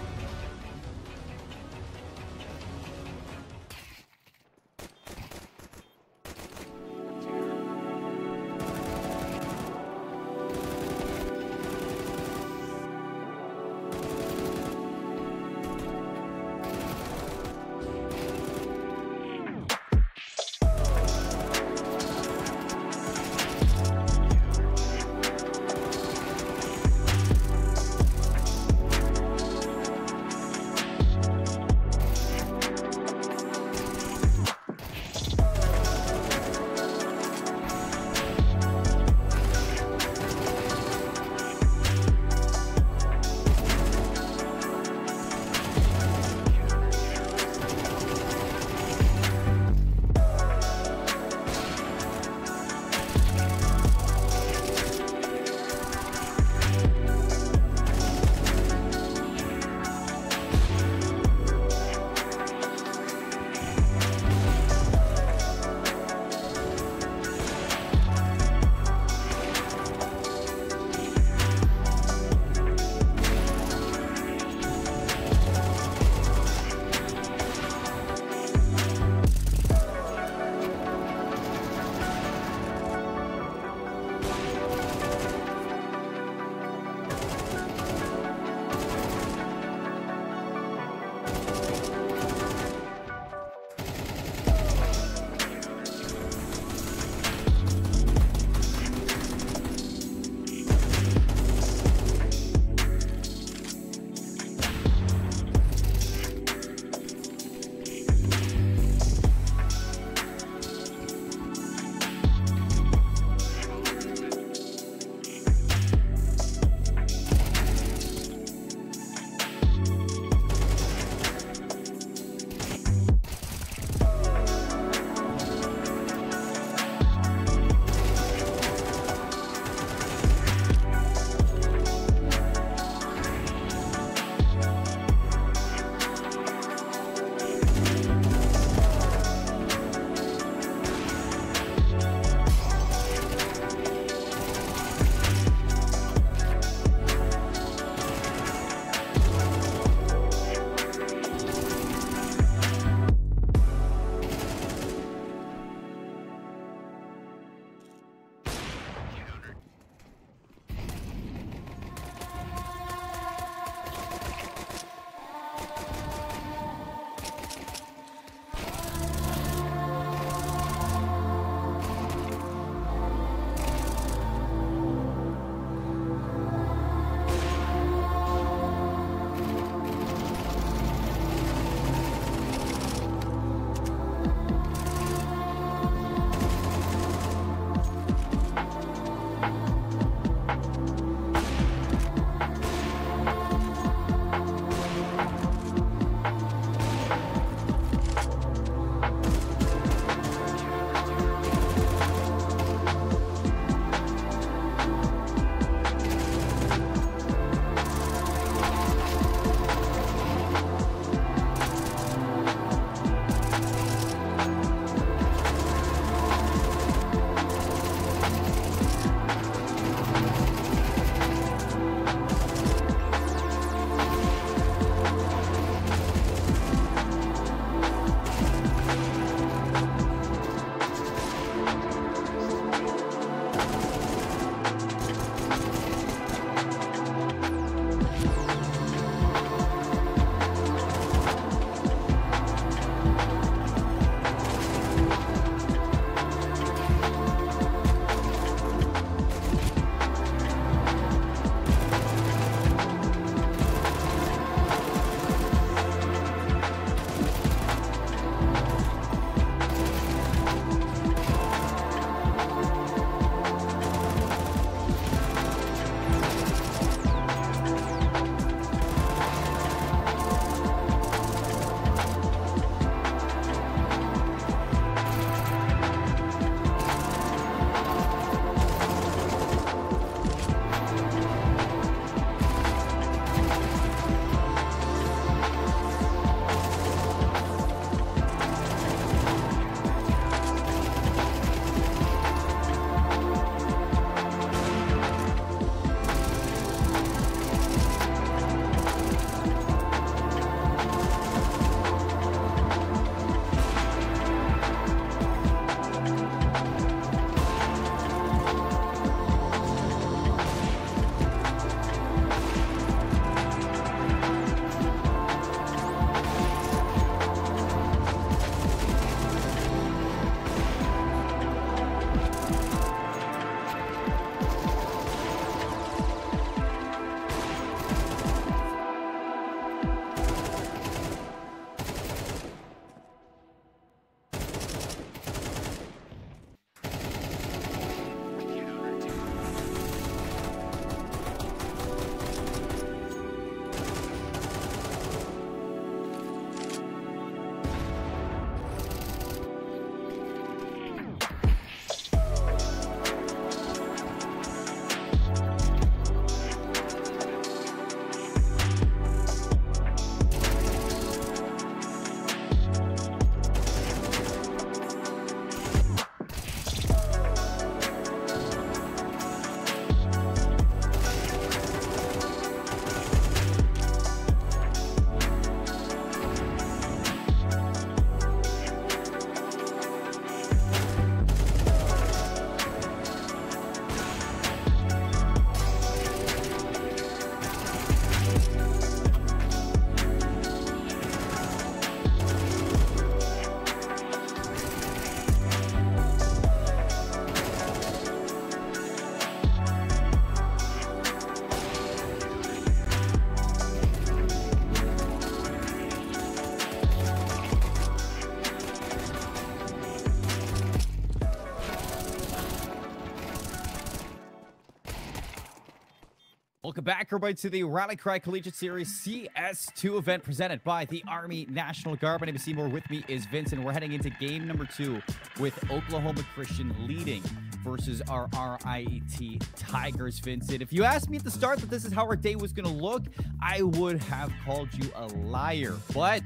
Welcome back, everybody, to the Rally Cry Collegiate Series CS2 event presented by the Army National Guard. My name is Seymour. With me is Vincent. We're heading into game number 2 with Oklahoma Christian leading versus our RIT Tigers, Vincent. If you asked me at the start that this is how our day was going to look, I would have called you a liar. But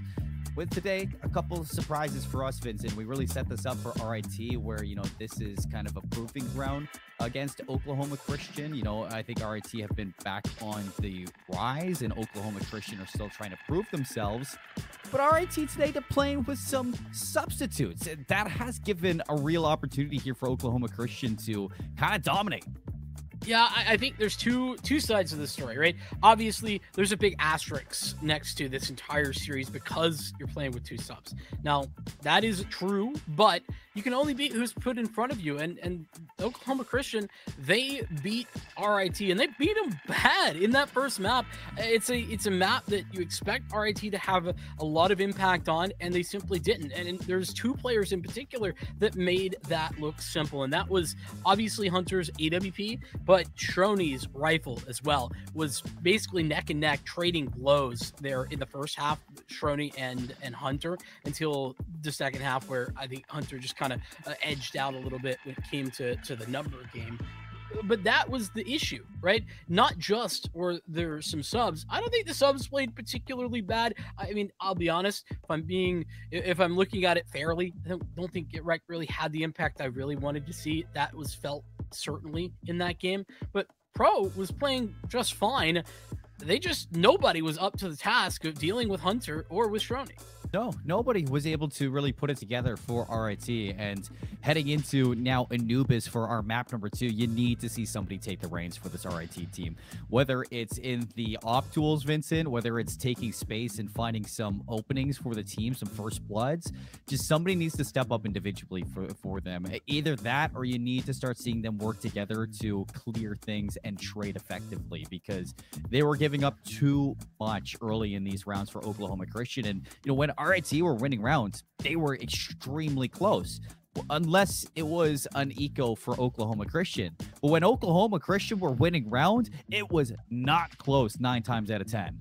with today, a couple of surprises for us, Vincent. We really set this up for RIT where, this is kind of a proving ground against Oklahoma Christian. I think RIT have been back on the rise, and Oklahoma Christian are still trying to prove themselves. But RIT today, they're playing with some substitutes. That has given a real opportunity here for Oklahoma Christian to kind of dominate. Yeah, I think there's two sides of the story, right? Obviously, there's a big asterisk next to this entire series because you're playing with 2 subs. Now, that is true, but you can only beat who's put in front of you. And Oklahoma Christian, they beat RIT, and they beat them bad in that first map. It's a map that you expect RIT to have a lot of impact on, and they simply didn't. And there's 2 players in particular that made that look simple, and that was obviously Hunter's AWP, but Shroney's rifle as well was basically neck and neck, trading blows there in the first half, Shroney and Hunter, until the second half where I think Hunter just kind of edged out a little bit when it came to the number game. But that was the issue, right? Not just were there some subs. I don't think the subs played particularly bad. I mean, I'll be honest, if I'm looking at it fairly, I don't think GetWrecked really had the impact I really wanted to see. That was felt certainly in that game. But Pro was playing just fine. Nobody was up to the task of dealing with Hunter or with Shroney. No, nobody was able to really put it together for RIT. And heading into now Anubis for our map number 2, you need to see somebody take the reins for this RIT team. Whether it's in the op tools, Vincent, whether it's taking space and finding some openings for the team, some first bloods, just somebody needs to step up individually for them. Either that, or you need to start seeing them work together to clear things and trade effectively, because they were giving up too much early in these rounds for Oklahoma Christian. And, when RIT were winning rounds, they were extremely close, unless it was an eco for Oklahoma Christian. But when Oklahoma Christian were winning rounds, it was not close 9 times out of 10.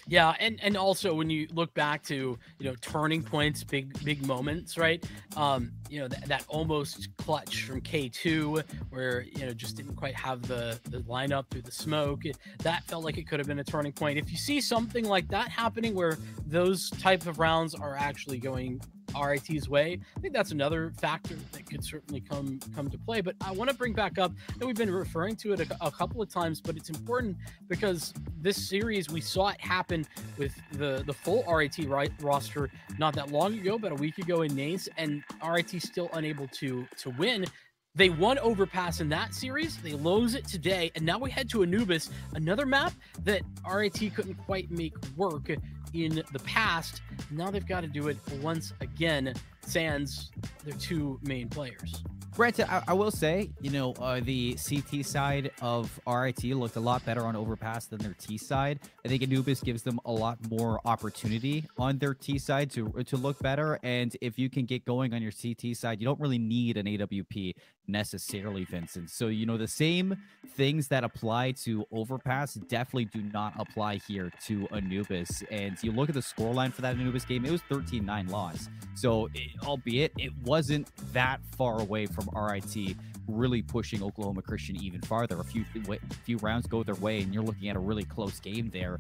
Yeah, and also when you look back to, turning points, big moments, right? That almost clutch from K2 where, just didn't quite have the lineup through the smoke. That felt like it could have been a turning point. If you see something like that happening where those type of rounds are actually going RIT's way, I think that's another factor that could certainly come to play. But I want to bring back up, and we've been referring to it a couple of times, but it's important because this series, we saw it happen with the full RIT roster not that long ago, about a week ago in NACE, and RIT still unable to win. They won Overpass in that series. They lose it today, and now we head to Anubis, another map that RIT couldn't quite make work in the past. Now they've got to do it once again, sans their 2 main players. Granted, I will say, the CT side of RIT looked a lot better on Overpass than their T side. I think Anubis gives them a lot more opportunity on their T side to look better. And if you can get going on your CT side, you don't really need an AWP necessarily, Vincent. So, the same things that apply to Overpass definitely do not apply here to Anubis. And you look at the scoreline for that Anubis game, it was 13-9 loss. So, albeit it wasn't that far away from RIT really pushing Oklahoma Christian even farther. A few rounds go their way, and you're looking at a really close game there.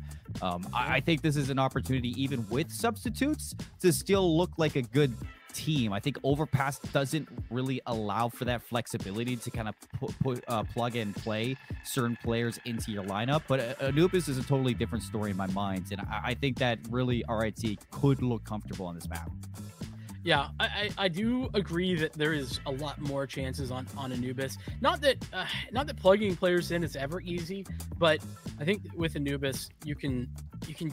I think this is an opportunity, even with substitutes, to still look like a good team. I think Overpass doesn't really allow for that flexibility to kind of plug and play certain players into your lineup. But Anubis is a totally different story in my mind, and I think that really RIT could look comfortable on this map. Yeah, I do agree that there is a lot more chances on Anubis. Not that plugging players in is ever easy, but I think with Anubis you can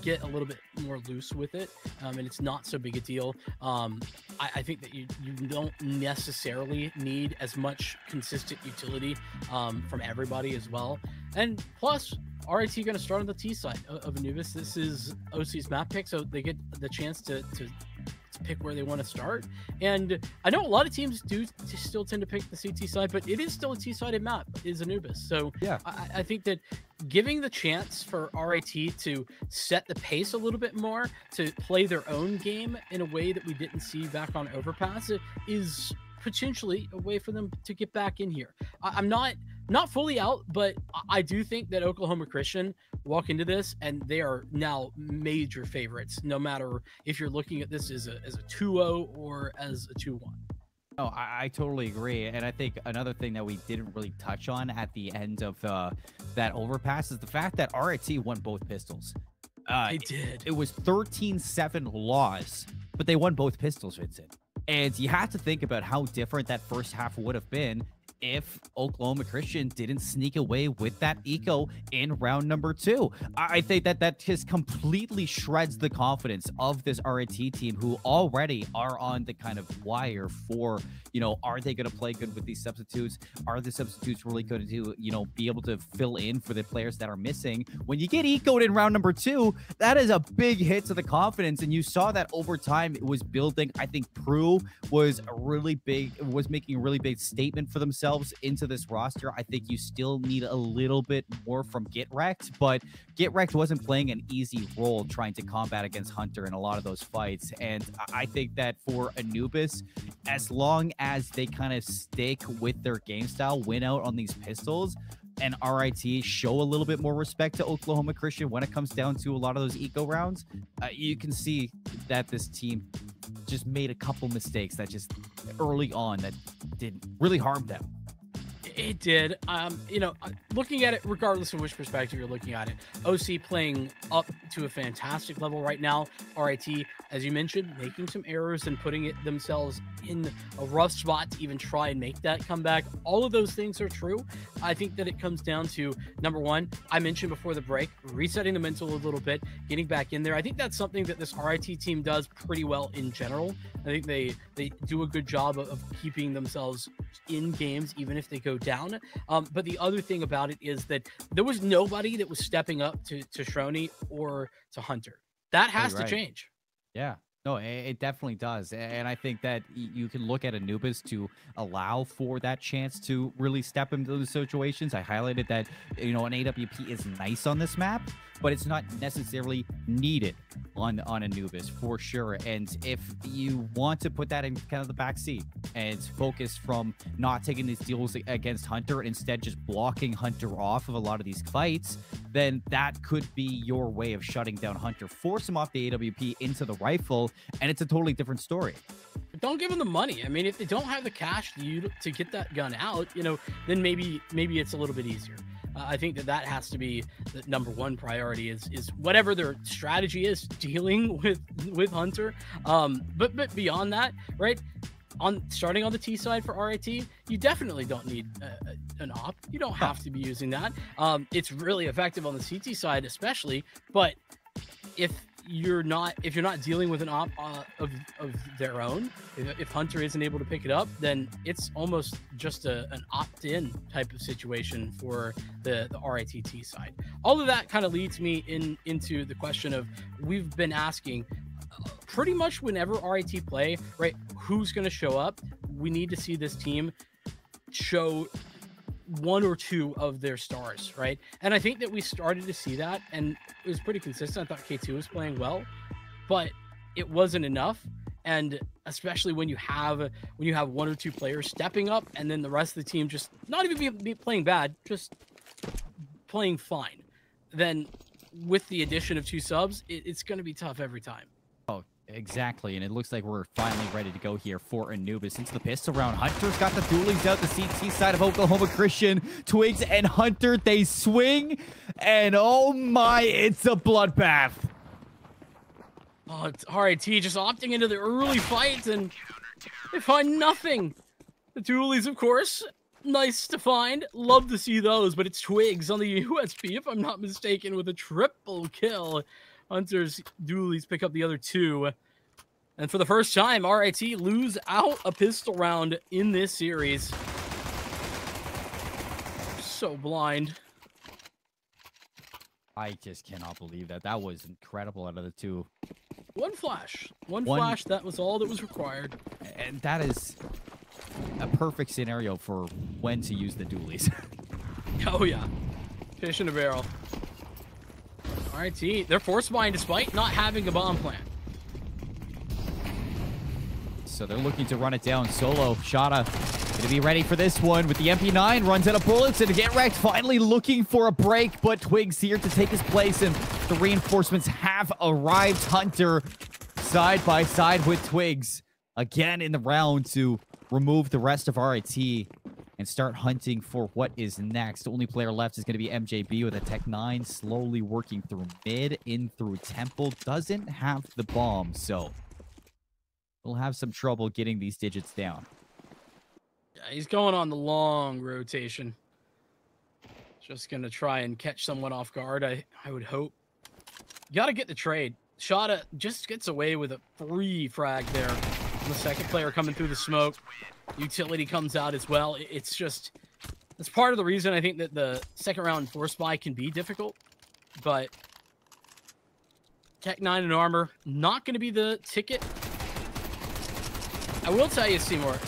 get a little bit more loose with it, and it's not so big a deal. I think that you don't necessarily need as much consistent utility from everybody as well. And plus, RIT going to start on the T side of Anubis. This is OC's map pick, so they get the chance to pick where they want to start. And I know a lot of teams do still tend to pick the CT side, but it is still a T-sided map, is Anubis. So yeah, I think that giving the chance for RIT to set the pace a little bit more, to play their own game in a way that we didn't see back on Overpass is potentially a way for them to get back in here. I'm not fully out, but I do think that Oklahoma Christian walk into this and they are now major favorites, no matter if you're looking at this as a 2-0 or as a 2-1. Oh, I totally agree. And I think another thing that we didn't really touch on at the end of that Overpass is the fact that RIT won both pistols. They did. It was 13-7 loss, but they won both pistols, Vincent. And you have to think about how different that first half would have been if Oklahoma Christian didn't sneak away with that eco in round number 2. I think that just completely shreds the confidence of this RIT team, who already are on the kind of wire for, you know, are they going to play good with these substitutes? Are the substitutes really going to, you know, be able to fill in for the players that are missing? When you get ecoed in round number 2, that is a big hit to the confidence. And you saw that over time it was building. I think Prue was making a really big statement for themselves into this roster. I think you still need a little bit more from Get Wrecked, but Get Wrecked wasn't playing an easy role trying to combat against Hunter in a lot of those fights. And I think that for Anubis, as long as they kind of stick with their game style, win out on these pistols, and RIT show a little bit more respect to Oklahoma Christian when it comes down to a lot of those eco rounds, you can see that this team just made a couple mistakes that just early on that did really harm them. It did. You know, looking at it, regardless of which perspective you're looking at it, OC playing up to a fantastic level right now. RIT, as you mentioned, making some errors and putting it themselves in a rough spot to even try and make that comeback. All of those things are true. I think that it comes down to, number one, I mentioned before the break, resetting the mental a little bit, getting back in there. I think that's something that this RIT team does pretty well in general. I think they do a good job of keeping themselves in games, even if they go down. But the other thing about it is that there was nobody that was stepping up to Shrony or to Hunter. That has to change. Yeah. No, it definitely does. And I think that you can look at Anubis to allow for that chance to really step into those situations. I highlighted that, you know, an AWP is nice on this map, but it's not necessarily needed on Anubis for sure. And if you want to put that in kind of the back seat and focus from not taking these deals against Hunter and instead just blocking Hunter off of a lot of these fights, then that could be your way of shutting down Hunter. Force him off the AWP into the rifle, and it's a totally different story. Don't give them the money. I mean, if they don't have the cash to get that gun out, you know, then maybe it's a little bit easier. I think that has to be the number one priority is whatever their strategy is dealing with Hunter. But beyond that, right? Starting on the T side for RIT, you definitely don't need an op. You don't have to be using that. It's really effective on the CT side, especially. But if you're not dealing with an op of their own, if Hunter isn't able to pick it up, then it's almost just an opt-in type of situation for the RITT side. All of that kind of leads me into the question of, we've been asking pretty much whenever RIT play, right, who's going to show up? We need to see this team show one or two of their stars, right? And I think that we started to see that, and it was pretty consistent. I thought K2 was playing well, but it wasn't enough. And especially when you have one or two players stepping up, and then the rest of the team just not even be playing bad, just playing fine, then with the addition of two subs, it's going to be tough every time. Oh, exactly. And it looks like we're finally ready to go here for Anubis into the pistol round. Hunter's got the dualies out the CT side of Oklahoma Christian. Twigs and Hunter, they swing, and oh my, it's a bloodbath. Oh, it's RIT just opting into the early fight, and they find nothing. The dualies, of course, nice to find. Love to see those, but it's Twigs on the USP, if I'm not mistaken, with a triple kill. Hunter's dualies pick up the other two. And for the first time, RIT lose out a pistol round in this series. So blind. I just cannot believe that. That was incredible out of the two. One flash. One flash, that was all that was required. And that is a perfect scenario for when to use the dualies. Oh, yeah. Fish in a barrel. RIT, they're force buying despite not having a bomb plant. So they're looking to run it down solo. Shada gonna be ready for this one with the MP9. Runs out of bullets and to get wrecked. Finally looking for a break, but Twigs here to take his place, and the reinforcements have arrived. Hunter side by side with Twigs again in the round to remove the rest of RIT and start hunting for what is next. The only player left is going to be MJB with a Tech 9 slowly working through mid, in through Temple. Doesn't have the bomb, so we'll have some trouble getting these digits down. Yeah, he's going on the long rotation. Just going to try and catch someone off guard, I would hope. You got to get the trade. Shada just gets away with a free frag there. The second player coming through the smoke. Utility comes out as well. It's part of the reason I think that the second round force buy can be difficult. But Tech 9 and armor, not going to be the ticket. I will tell you, Seymour,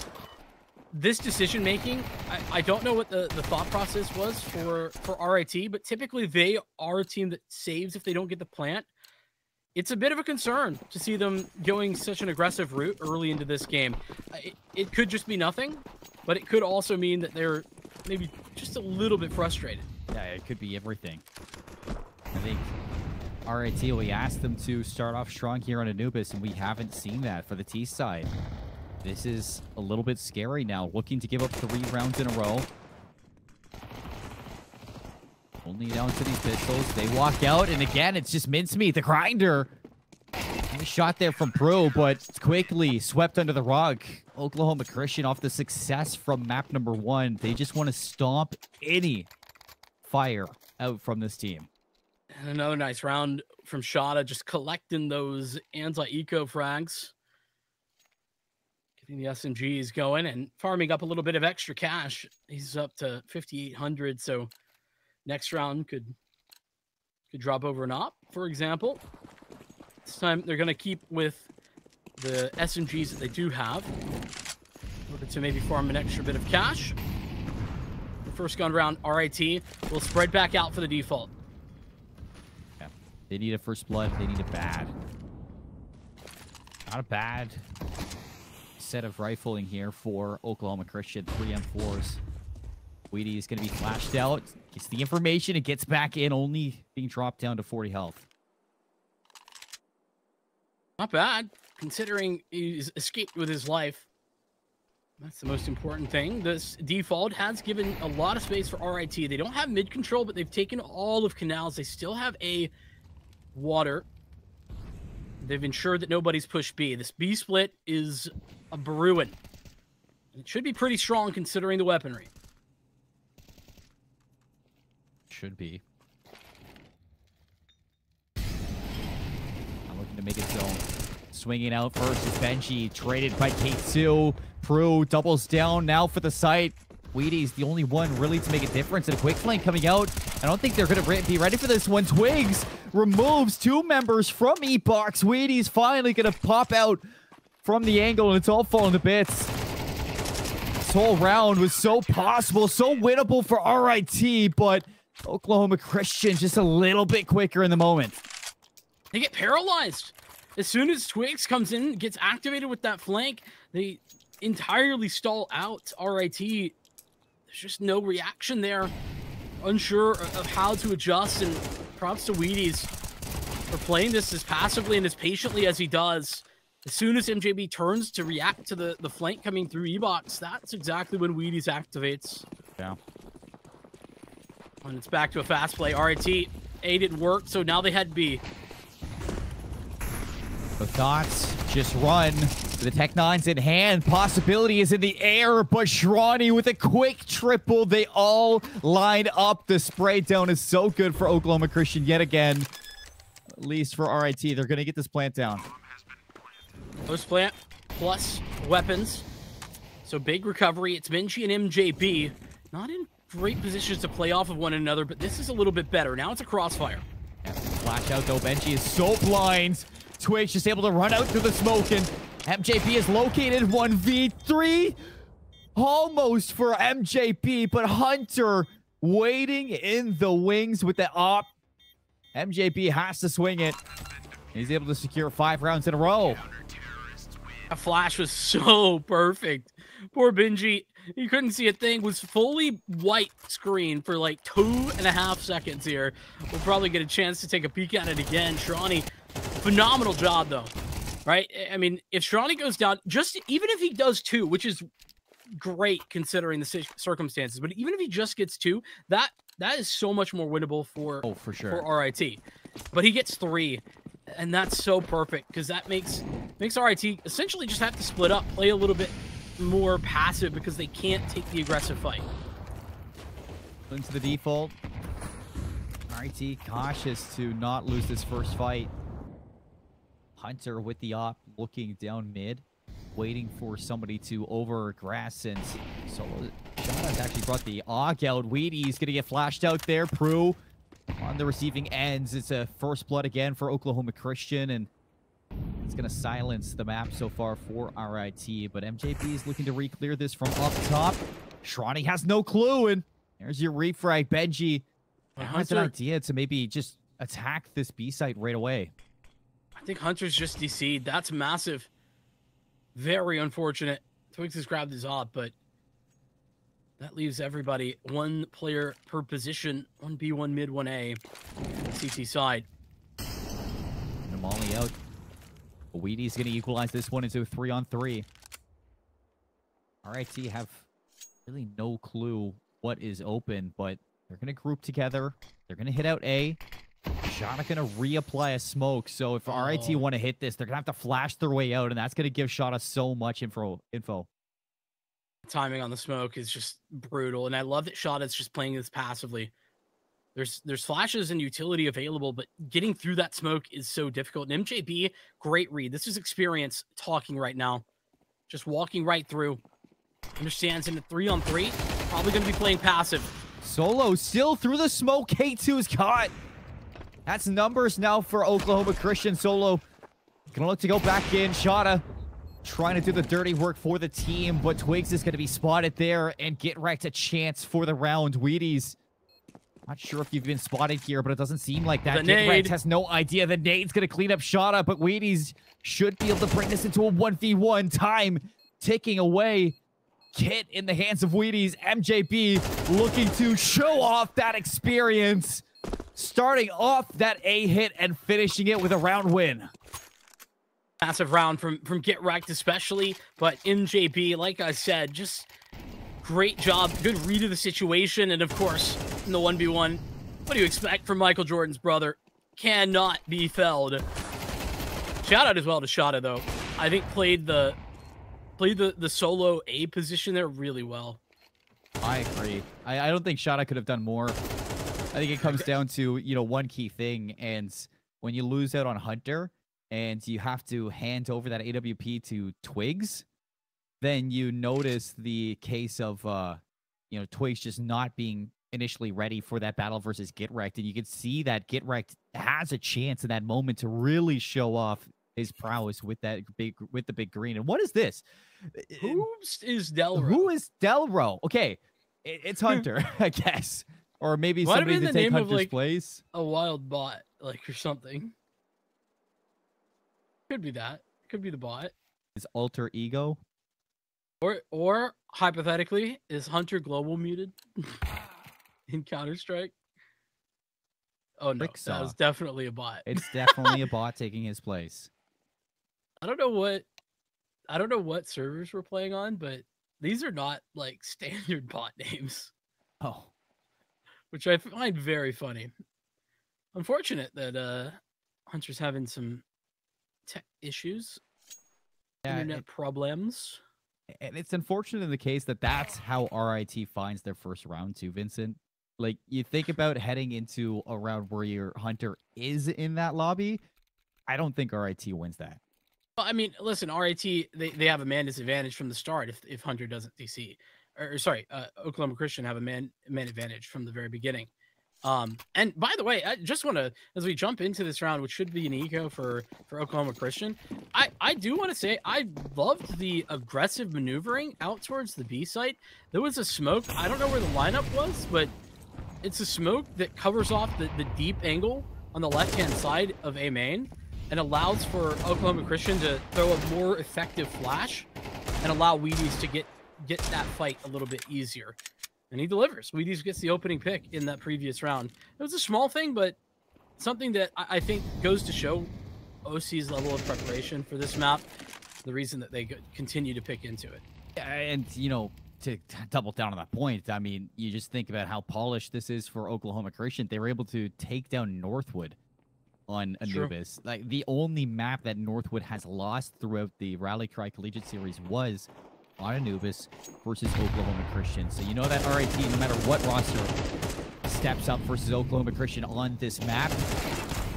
this decision making, I don't know what the thought process was for RIT, but typically they are a team that saves if they don't get the plant. It's a bit of a concern to see them going such an aggressive route early into this game. It could just be nothing, but it could also mean that they're maybe just a little bit frustrated. Yeah, it could be everything. I think RIT, we asked them to start off strong here on Anubis, and we haven't seen that for the T side. This is a little bit scary now, looking to give up 3 rounds in a row. Only down to these pistols. They walk out, and again, it's just mincemeat. The grinder. Nice shot there from Pro, but quickly swept under the rug. Oklahoma Christian off the success from map number 1. They just want to stomp any fire out from this team. And another nice round from Shada, just collecting those anti-eco frags. Getting the SMGs going and farming up a little bit of extra cash. He's up to 5,800, so next round could drop over an op, for example. This time they're going to keep with the SMGs that they do have in order to maybe farm an extra bit of cash. The first gun round, RIT will spread back out for the default. Yeah, they need a first blood. They need a bad. Not a bad set of rifling here for Oklahoma Christian. 3 M4s. Weedy is going to be flashed out. Gets the information. It gets back in, only being dropped down to 40 health. Not bad, considering he's escaped with his life. That's the most important thing. This default has given a lot of space for RIT. They don't have mid control, but they've taken all of canals. They still have A water. They've ensured that nobody's pushed B. This B split is a brewing. It should be pretty strong considering the weaponry. Should be. I'm looking to make it zone. Swinging out first is Benji. Traded by K2. Prue doubles down now for the site. Weedy's the only one really to make a difference. And a quick flank coming out. I don't think they're going to be ready for this one. Twigs removes 2 members from E-Box. Weedy's finally going to pop out from the angle, and it's all falling to bits. This whole round was so possible, so winnable for RIT, but Oklahoma Christian just a little bit quicker in the moment. They get paralyzed. As soon as Twigs comes in, gets activated with that flank, they entirely stall out RIT. There's just no reaction there. Unsure of how to adjust, and props to Wheaties for playing this as passively and as patiently as he does. As soon as MJB turns to react to the flank coming through E-Box, that's exactly when Wheaties activates. Yeah. And it's back to a fast play. RIT, A didn't work, so now they had B. The thoughts just run. The Tech 9's in hand. Possibility is in the air, but Shrani with a quick triple. They all line up. The spray down is so good for Oklahoma Christian yet again. At least for RIT. They're going to get this plant down. Post plant plus weapons. So big recovery. It's Benji and MJB. Not in great positions to play off of one another, but this is a little bit better. Now it's a crossfire. Yeah, flash out though. Benji is so blind. Twigs just able to run out through the smoke, and MJB is located 1v3. Almost for MJB, but Hunter waiting in the wings with the op. MJB has to swing it. He's able to secure 5 rounds in a row. A flash was so perfect. Poor Benji, he couldn't see a thing. Was fully white screen for like 2.5 seconds here. We'll probably get a chance to take a peek at it again. Shronny, phenomenal job though, right? I mean, if Shronny goes down, just even if he does 2, which is great considering the circumstances, but even if he just gets 2, that is so much more winnable for sure for RIT. But he gets 3. And that's so perfect because that makes RIT essentially just have to split up, play a little bit more passive because they can't take the aggressive fight. Into the default. RIT cautious to not lose this first fight. Hunter with the op looking down mid, waiting for somebody to over-aggress, and Solo Shada's actually brought the AUG out. Wheaty's gonna get flashed out there. Prue on the receiving ends. It's a first blood again for Oklahoma Christian, and it's going to silence the map so far for RIT. But MJB is looking to re-clear this from up top. Shronny has no clue, and there's your refrag. Benji has an idea to maybe just attack this B site right away. I think Hunter's just DC'd. That's massive. Very unfortunate. Twigs has grabbed his op, but that leaves everybody 1 player per position. 1B, 1 mid, 1A. CT side. Molly out. Wheaty's going to equalize this one into a 3-on-3. RIT have really no clue what is open, but they're going to group together. They're going to hit out A. Shada going to reapply a smoke. So if RIT want to hit this, they're going to have to flash their way out, and that's going to give Shada so much info. Timing on the smoke is just brutal, and I love that Shada's just playing this passively. There's flashes and utility available, but getting through that smoke is so difficult. And MJB, great read. This is experience talking right now. Just walking right through. Understands in a 3-on-3. Probably going to be playing passive. Solo still through the smoke. K2's caught. That's numbers now for Oklahoma Christian. Solo gonna look to go back in. Shada trying to do the dirty work for the team, but Twigs is going to be spotted there and get wrecked. A chance for the round. Wheaty's not sure if you've been spotted here, but it doesn't seem like that. Get wrecked has no idea. The nade's going to clean up Shada, but Wheaty's should be able to bring this into a 1v1. Time ticking away. Kit in the hands of Wheaty's. MJB looking to show off that experience, starting off that A hit and finishing it with a round win. Massive round from Get Wrecked especially, but MJB, like I said, just great job, good read of the situation, and of course, in the 1v1, what do you expect from Michael Jordan's brother? Cannot be felled. Shout out as well to Shada though. I think played the solo A position there really well. I agree. I don't think Shada could have done more. I think it comes down to, one key thing, and when you lose out on Hunter, and you have to hand over that AWP to Twigs, then you notice the case of, Twigs just not being initially ready for that battle versus Get Wrecked. And you can see that Get Wrecked has a chance in that moment to really show off his prowess with the big green. And what is this? Who is Delro? Who is Delro? Okay, it's Hunter, I guess. Or maybe somebody to take Hunter's place. A wild bot, or something. Could be that. Could be the bot. His alter ego. Or hypothetically, is Hunter global muted in Counter-Strike? Oh no, that was definitely a bot. It's definitely a bot taking his place. I don't know what servers we're playing on, but these are not standard bot names. Oh. Which I find very funny. Unfortunate that Hunter's having some tech issues, internet problems. And it's unfortunate in the case that that's how RIT finds their first round too, Vincent. You think about heading into a round where your Hunter is in that lobby. I don't think RIT wins that. Well, I mean, listen, RIT, they have a man disadvantage from the start if Hunter doesn't DC. Or sorry, Oklahoma Christian have a man advantage from the very beginning. And by the way, I just want to, as we jump into this round, which should be an eco for Oklahoma Christian, I do want to say I loved the aggressive maneuvering out towards the B site. There was a smoke. I don't know where the lineup was, but it's a smoke that covers off the deep angle on the left-hand side of A main and allows for Oklahoma Christian to throw a more effective flash and allow Wheaties to get that fight a little bit easier. And he delivers. Wheaties gets the opening pick in that previous round. It was a small thing, but something that I think goes to show OC's level of preparation for this map, the reason that they continue to pick into it. And, you know, to double down on that point, I mean, you just think about how polished this is for Oklahoma Christian. They were able to take down Northwood on Anubis. Like, the only map that Northwood has lost throughout the Rally Cry Collegiate Series was on Anubis versus Oklahoma Christian. So you know that RIT, no matter what roster steps up versus Oklahoma Christian on this map,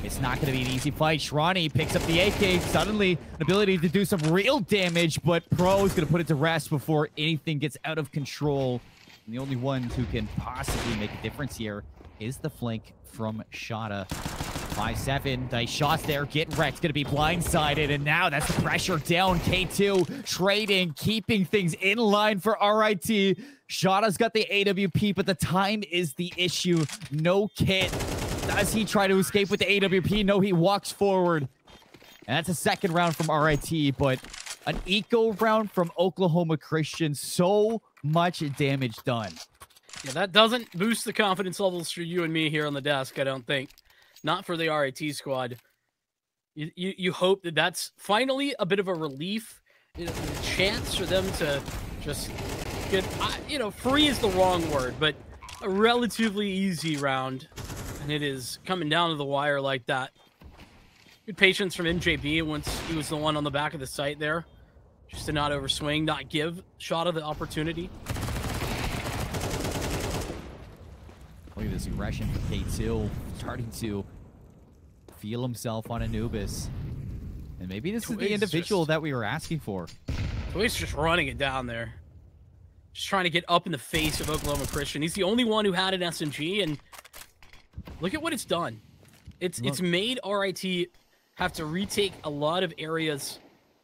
it's not going to be an easy fight. Shrani picks up the AK. Suddenly, an ability to do some real damage, but Pro is going to put it to rest before anything gets out of control. And the only one who can possibly make a difference here is the flank from Shada. 5-7, nice shots there. Get wrecked, gonna be blindsided, and now that's the pressure down. K2 trading, keeping things in line for RIT. Shada's got the AWP, but the time is the issue. No kit. Does he try to escape with the AWP? No, he walks forward. And that's a second round from RIT, but an eco round from Oklahoma Christian. So much damage done. Yeah, that doesn't boost the confidence levels for you and me here on the desk, I don't think. Not for the RIT squad. You hope that that's finally a bit of a relief, a chance for them to just get, you know, free is the wrong word, but a relatively easy round. And it is coming down to the wire like that. Good patience from MJB once he was the one on the back of the site there. Just to not overswing, not give Shada the opportunity. Look at this aggression for K2, starting to feel himself on Anubis. And maybe this is the individual that we were asking for. He's just running it down there. Just trying to get up in the face of Oklahoma Christian. He's the only one who had an SMG, and look at what it's done. It's made RIT have to retake a lot of areas,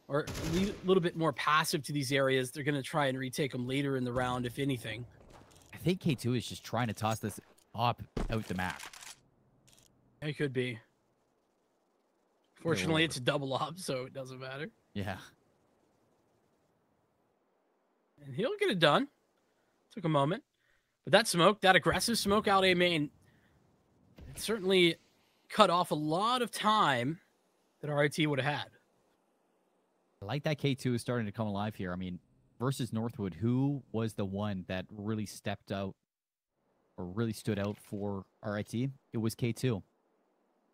or a little bit more passive to these areas. They're going to try and retake them later in the round, if anything. I think K2 is just trying to toss this up out the map. It could be. Fortunately, it's a double up, so it doesn't matter. Yeah. And he'll get it done. Took a moment. But that smoke, that aggressive smoke out A main, it certainly cut off a lot of time that RIT would have had. I like that K2 is starting to come alive here. I mean, versus Northwood, who was the one that really stepped out or really stood out for RIT? It was K2.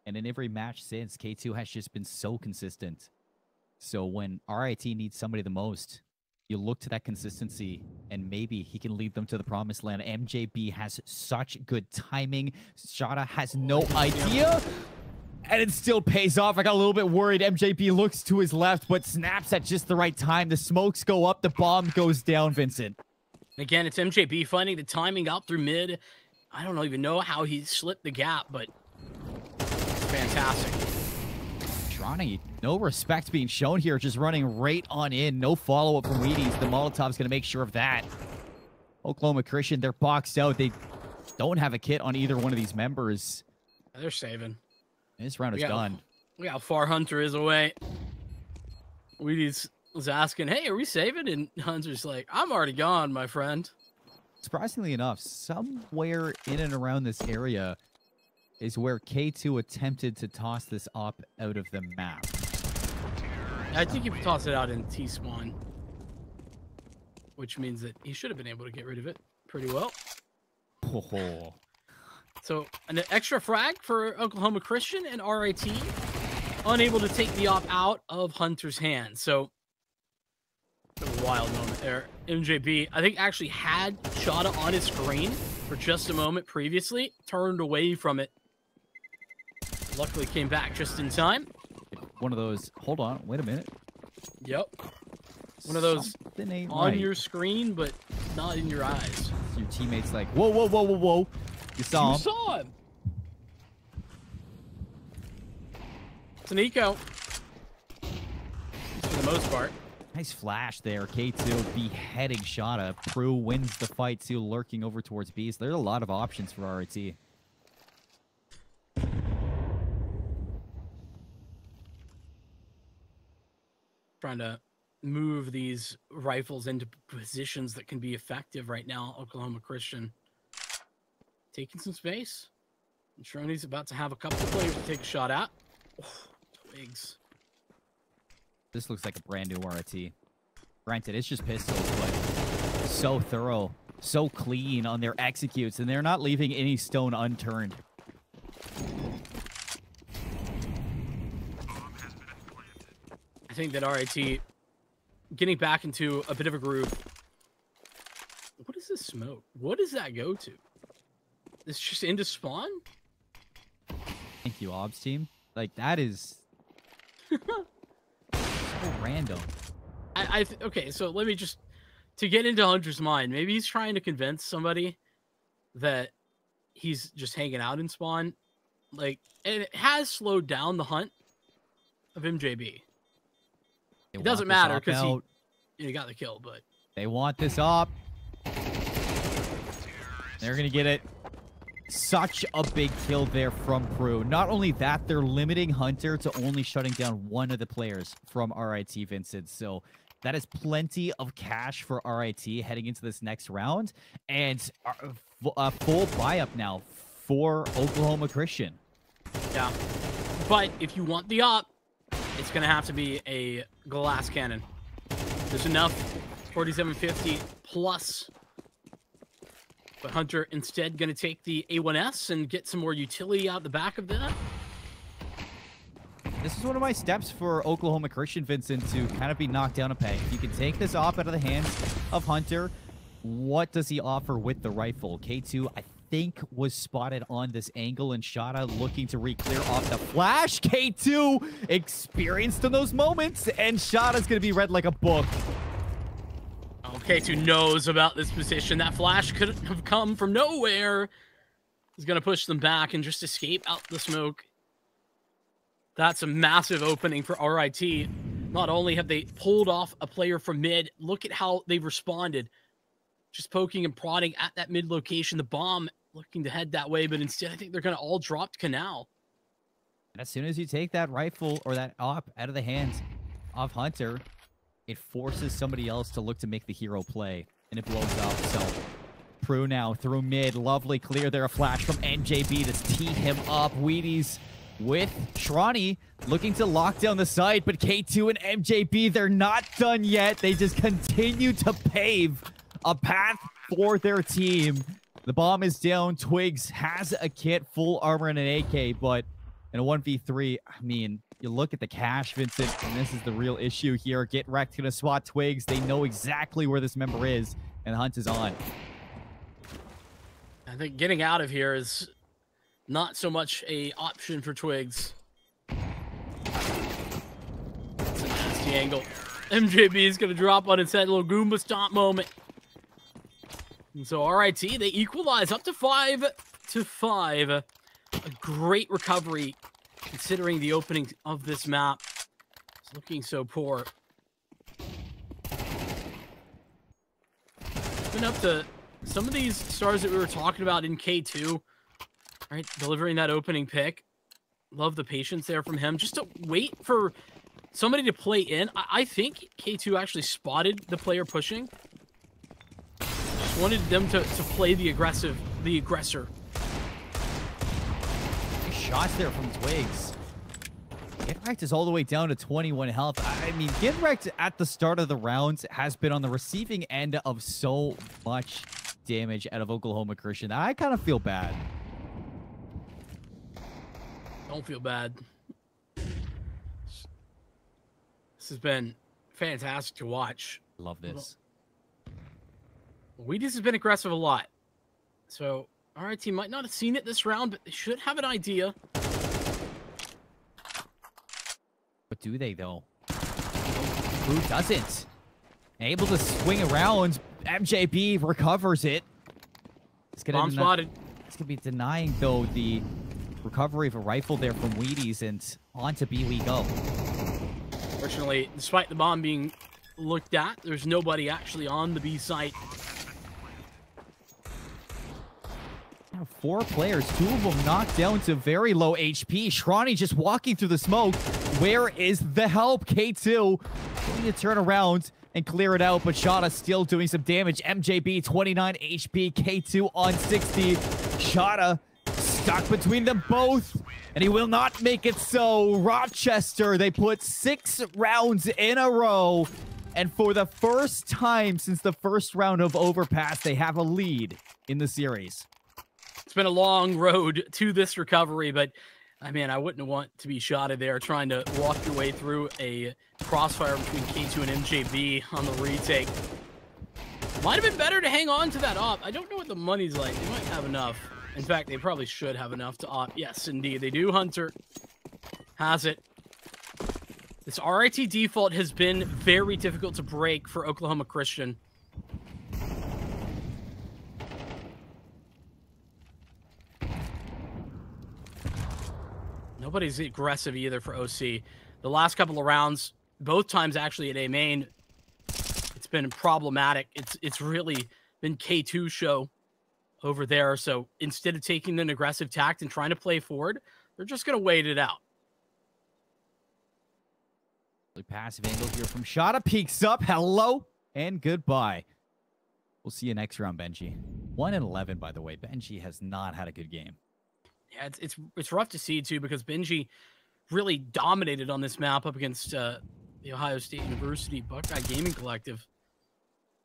And in every match since, K2 has just been so consistent. So when RIT needs somebody the most, you look to that consistency, and maybe he can lead them to the promised land. MJB has such good timing. Shada has no idea, and it still pays off. I got a little bit worried. MJB looks to his left, but snaps at just the right time. The smokes go up, the bomb goes down, Vincent. Again, it's MJB finding the timing out through mid. I don't even know how he slipped the gap, but it's fantastic. Shrani, no respect being shown here, just running right on in. No follow-up from Wheaties. The Molotov's going to make sure of that. Oklahoma Christian, they're boxed out. They don't have a kit on either one of these members. They're saving. This round is done. Look how far Hunter is away. Wheaties was asking, hey, are we saving? And Hunter's like, I'm already gone, my friend. Surprisingly enough, somewhere in and around this area is where K2 attempted to toss this up out of the map. I think he tossed it out in T-spawn, which means that he should have been able to get rid of it pretty well. Oh. So an extra frag for Oklahoma Christian, and RIT unable to take the op out of Hunter's hand. So a wild moment there. MJB, I think, actually had Shada on his screen for just a moment previously, turned away from it. Luckily came back just in time. One of those, hold on, wait a minute. Yep. One of those on your screen, but not in your eyes. Your teammate's like, whoa, whoa, whoa, whoa, whoa. You saw him. You saw him. It's an eco. For the most part. Nice flash there. K2 beheading Shada. Prue wins the fight too, lurking over towards Beast. There's a lot of options for RIT. Trying to move these rifles into positions that can be effective right now. Oklahoma Christian taking some space. And Shrony's about to have a couple of players to take a shot at. Oh, Twigs. This looks like a brand new RIT. Granted, it's just pistols, but so thorough, so clean on their executes, and they're not leaving any stone unturned. I think that RIT getting back into a bit of a groove. What is this smoke? What does that go to? It's just into spawn? Thank you, Obs team. Like, that is so random. Okay, so let me just, to get into Hunter's mind, maybe he's trying to convince somebody that he's just hanging out in spawn. Like, and it has slowed down the hunt of MJB. It doesn't matter because he got the kill, but they want this up. They're gonna get it. Such a big kill there from Prue. Not only that, they're limiting Hunter to only shutting down one of the players from RIT, Vincent. So that is plenty of cash for RIT heading into this next round, and a full buy-up now for Oklahoma Christian. Yeah, but if you want the op, it's going to have to be a glass cannon. There's enough 4750 plus. But Hunter instead going to take the A1S and get some more utility out the back of that. This is one of my steps for Oklahoma Christian, Vincent, to kind of be knocked down a peg. If you can take this off out of the hands of Hunter, what does he offer with the rifle? K2, I think, was spotted on this angle, and Shada looking to re-clear off the flash. K2 experienced in those moments, and Shada's going to be read like a book. Oh, K2 knows about this position. That flash could have come from nowhere. He's going to push them back and just escape out the smoke. That's a massive opening for RIT. Not only have they pulled off a player from mid, look at how they've responded. Just poking and prodding at that mid location. The bomb looking to head that way, but instead I think they're going to all drop Canal. And as soon as you take that rifle or that op out of the hands of Hunter, it forces somebody else to look to make the hero play, and it blows up. So Prue now through mid. Lovely clear there. A flash from NJB to tee him up. Wheaties with Shrony looking to lock down the site, but K2 and MJB, they're not done yet. They just continue to pave a path for their team. The bomb is down. Twigs has a kit, full armor and an AK, but in a 1v3, I mean, you look at the cash, Vincent, and this is the real issue here. Get Wrecked gonna swat Twigs. They know exactly where this member is, and the hunt is on. I think getting out of here is not so much a option for Twigs. It's a nasty angle. MJB is going to drop on its head, a little Goomba stomp moment. And so RIT, they equalize up to 5-5. A great recovery considering the opening of this map. It's looking so poor. Been up to some of these stars that we were talking about in K2. Right, delivering that opening pick. Love the patience there from him. Just to wait for somebody to play in. I think K2 actually spotted the player pushing. Just wanted them to play the aggressor. Nice shots there from Twigs. Get Wrecked is all the way down to 21 health. I mean, Get Wrecked at the start of the rounds has been on the receiving end of so much damage out of Oklahoma Christian. I kind of feel bad. Don't feel bad. This has been fantastic to watch. Love this. Wheaties has been aggressive a lot. So RIT might not have seen it this round, but they should have an idea. But do they, though? Who doesn't? Able to swing around. MJB recovers it. Bomb spotted. It's going to be denying, though, the recovery of a rifle there from Wheaties, and on to B we go. Fortunately, despite the bomb being looked at. There's nobody actually on the B site. Now 4 players, 2 of them knocked down to very low HP. Shrani just walking through the smoke. Where is the help? K2 need to turn around and clear it out, but Shada still doing some damage. MJB 29 HP, K2 on 60. Shada stuck between them both, and he will not make it so. Rochester, they put 6 rounds in a row, and for the first time since the first round of Overpass, they have a lead in the series. It's been a long road to this recovery, but I mean, I wouldn't want to be shot at there trying to walk your way through a crossfire between K2 and MJB on the retake. Might have been better to hang on to that op. I don't know what the money's like. They might have enough. In fact, they probably should have enough to op. Yes, indeed, they do. Hunter has it. This RIT default has been very difficult to break for Oklahoma Christian. Nobody's aggressive either for OC. The last couple of rounds, both times actually at A main, it's been problematic. It's really been K2 show over there. So instead of taking an aggressive tact and trying to play forward, they're just going to wait it out. Passive angle here from Shada. Peeks up. Hello and goodbye. We'll see you next round, Benji. 1-11, by the way. Benji has not had a good game. Yeah, it's rough to see, too, because Benji really dominated on this map up against the Ohio State University Buckeye Gaming Collective.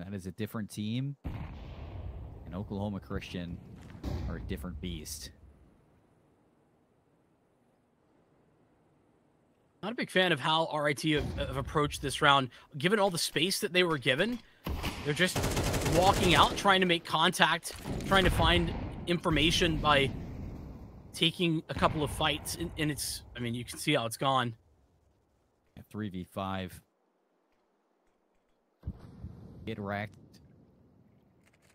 That is a different team. And Oklahoma Christian are a different beast. Not a big fan of how RIT have approached this round. Given all the space that they were given, they're just walking out, trying to make contact, trying to find information by taking a couple of fights, and it's, I mean, you can see how it's gone. 3v5. Get wrecked.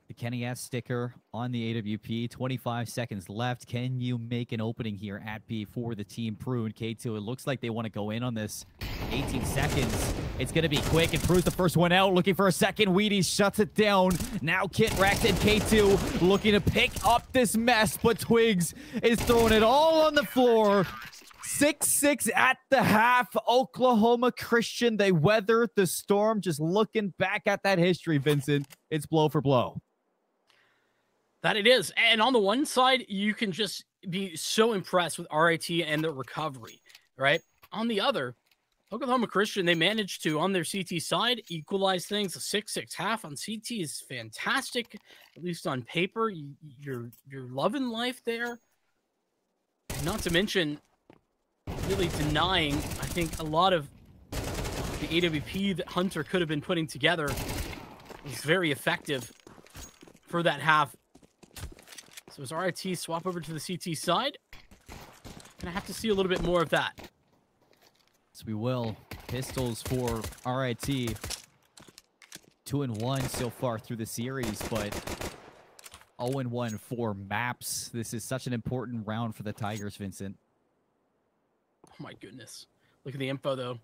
The Kenny S sticker on the AWP. 25 seconds left. Can you make an opening here at B for the team Prune? K2, it looks like they want to go in on this. 18 seconds. It's going to be quick, and Prune's the first one out, looking for a second. Wheaties shuts it down. Now Kit wrecked, and K2 looking to pick up this mess, but Twigs is throwing it all on the floor. 6-6 at the half. Oklahoma Christian, they weathered the storm. Just looking back at that history, Vincent, it's blow for blow. That it is. And on the one side, you can just be so impressed with RIT and their recovery, right? On the other, Oklahoma Christian, they managed to, on their CT side, equalize things. A 6-6 half on CT is fantastic, at least on paper. You're loving life there. Not to mention, really denying, I think, a lot of the AWP that Hunter could have been putting together was very effective for that half. So as RIT swap over to the CT side, gonna have to see a little bit more of that. Yes, we will. Pistols for RIT. 2-1 so far through the series, but 0-1 for maps. This is such an important round for the Tigers, Vincent. Oh my goodness. Look at the info though.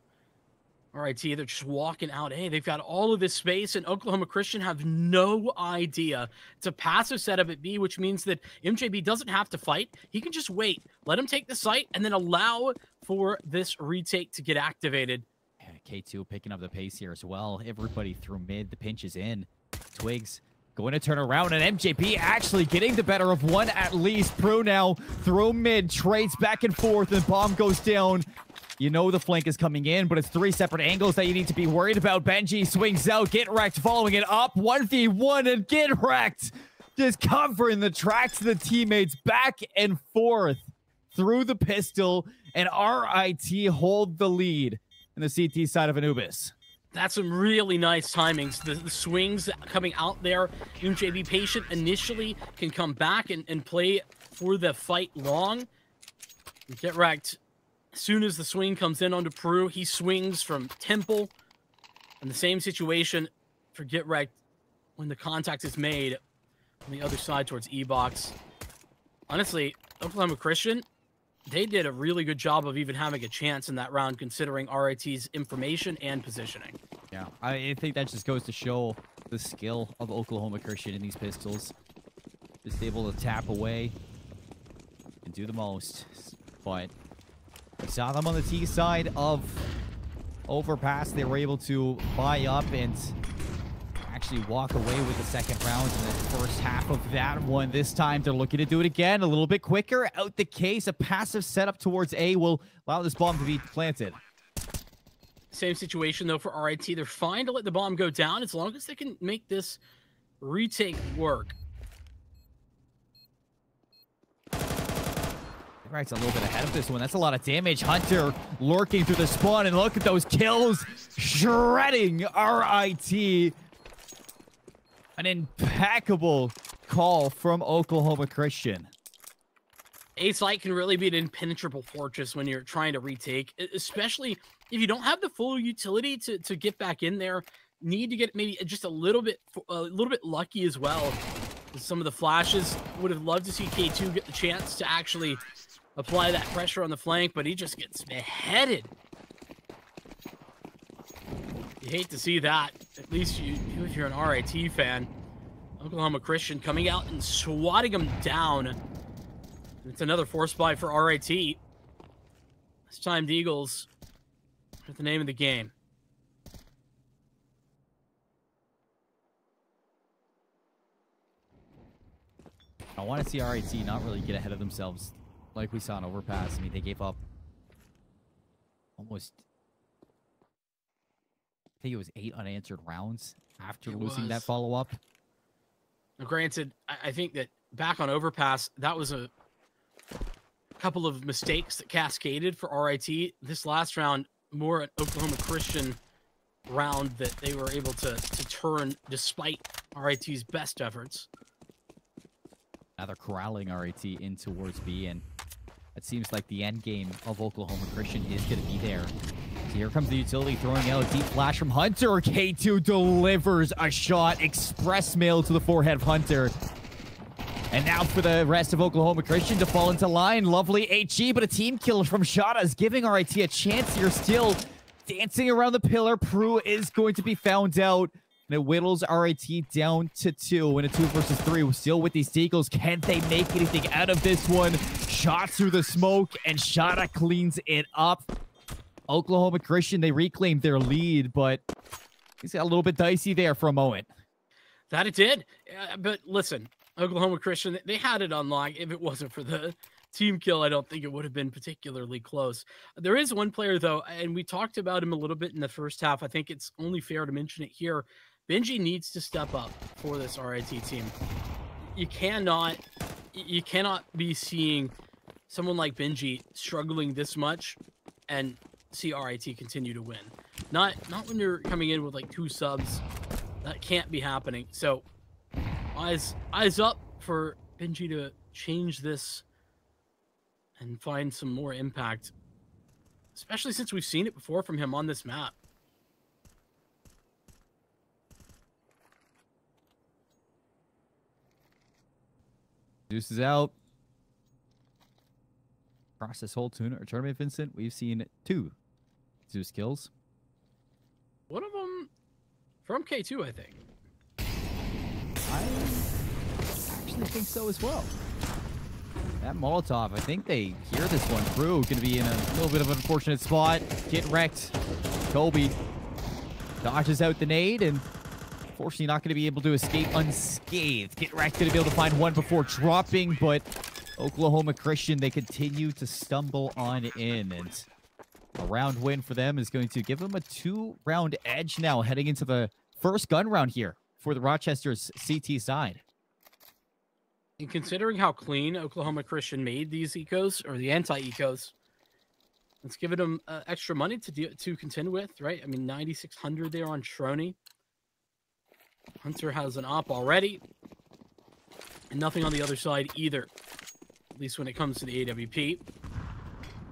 RIT, they're just walking out. Hey, they've got all of this space, and Oklahoma Christian have no idea. It's a passive setup at B, which means that MJB doesn't have to fight. He can just wait, let him take the site, and then allow for this retake to get activated. Yeah, K2 picking up the pace here as well. Everybody through mid. The pinch is in. Twigs going to turn around, and MJB actually getting the better of one at least. Pro now through mid, trades back and forth, and bomb goes down. You know the flank is coming in, but it's 3 separate angles that you need to be worried about. Benji swings out, get wrecked, following it up. 1v1 and get wrecked. Just covering the tracks of the teammates back and forth through the pistol, and RIT hold the lead in the CT side of Anubis. That's some really nice timings. The swings coming out there. MJB patient initially can come back and play for the fight long. Get wrecked. As soon as the swing comes in onto Peru, he swings from Temple. In the same situation for Get Wrecked when the contact is made on the other side towards E-Box. Honestly, Oklahoma Christian, they did a really good job of even having a chance in that round considering RIT's information and positioning. Yeah, Yeah, I think that just goes to show the skill of Oklahoma Christian in these pistols. Just able to tap away and do the most. But we saw them on the T side of Overpass. They were able to buy up and actually walk away with the second round in the first half of that one. This time they're looking to do it again a little bit quicker. Out the case, a passive setup towards A will allow this bomb to be planted. Same situation, though, for RIT. They're fine to let the bomb go down as long as they can make this retake work. Right's a little bit ahead of this one. That's a lot of damage. Hunter lurking through the spawn, and look at those kills. Shredding RIT. An impeccable call from Oklahoma Christian. A site can really be an impenetrable fortress when you're trying to retake, especially if you don't have the full utility to get back in there. Need to get maybe just a little bit lucky as well. Some of the flashes, would have loved to see K2 get the chance to actually apply that pressure on the flank, but he just gets beheaded. You hate to see that. At least you if you're an RIT fan. Oklahoma Christian coming out and swatting him down. It's another force buy for RIT. This time the Eagles are the name of the game. I want to see RIT not really get ahead of themselves like we saw in Overpass. I mean, they gave up almost, I think it was 8 unanswered rounds after losing that follow-up. Now, granted, I think that back on Overpass, that was a couple of mistakes that cascaded for RIT. This last round, more an Oklahoma Christian round that they were able to turn despite RIT's best efforts. Now they're corralling RIT in towards B, and it seems like the end game of Oklahoma Christian is going to be there. So here comes the utility throwing out a deep flash from Hunter. K2 delivers a shot. Express mail to the forehead of Hunter. And now for the rest of Oklahoma Christian to fall into line. Lovely HE, but a team kill from Shada is giving RIT a chance here still. Dancing around the pillar. Prue is going to be found out. And it whittles RIT down to 2 in a 2 versus 3. We're still with these Deagles. Can they make anything out of this one? Shots through the smoke, and Shada cleans it up. Oklahoma Christian, they reclaimed their lead, but it's got a little bit dicey there for a moment. That it did. But listen, Oklahoma Christian, they had it on lock. If it wasn't for the team kill, I don't think it would have been particularly close. There is one player, though, and we talked about him a little bit in the first half. I think it's only fair to mention it here. Benji needs to step up for this RIT team. You cannot be seeing someone like Benji struggling this much and see RIT continue to win. Not when you're coming in with like 2 subs. That can't be happening. So eyes up for Benji to change this and find some more impact, especially since we've seen it before from him on this map. Zeus is out. Across this whole tournament, Vincent, we've seen 2 Zeus kills. One of them from K2, I think. I actually think so as well. That Molotov, I think they hear this one through. Going to be in a little bit of an unfortunate spot. Get wrecked. Kobe dodges out the nade, and unfortunately not going to be able to escape unscathed. Get wrecked, going to be able to find one before dropping, but Oklahoma Christian, they continue to stumble on in, and a round win for them is going to give them a 2-round edge now heading into the first gun round here for the Rochester's CT side. And considering how clean Oklahoma Christian made these ecos, or the anti-ecos, it's given them extra money to contend with, right? I mean, 9,600 there on Shrony. Hunter has an op already, and nothing on the other side either, at least when it comes to the AWP.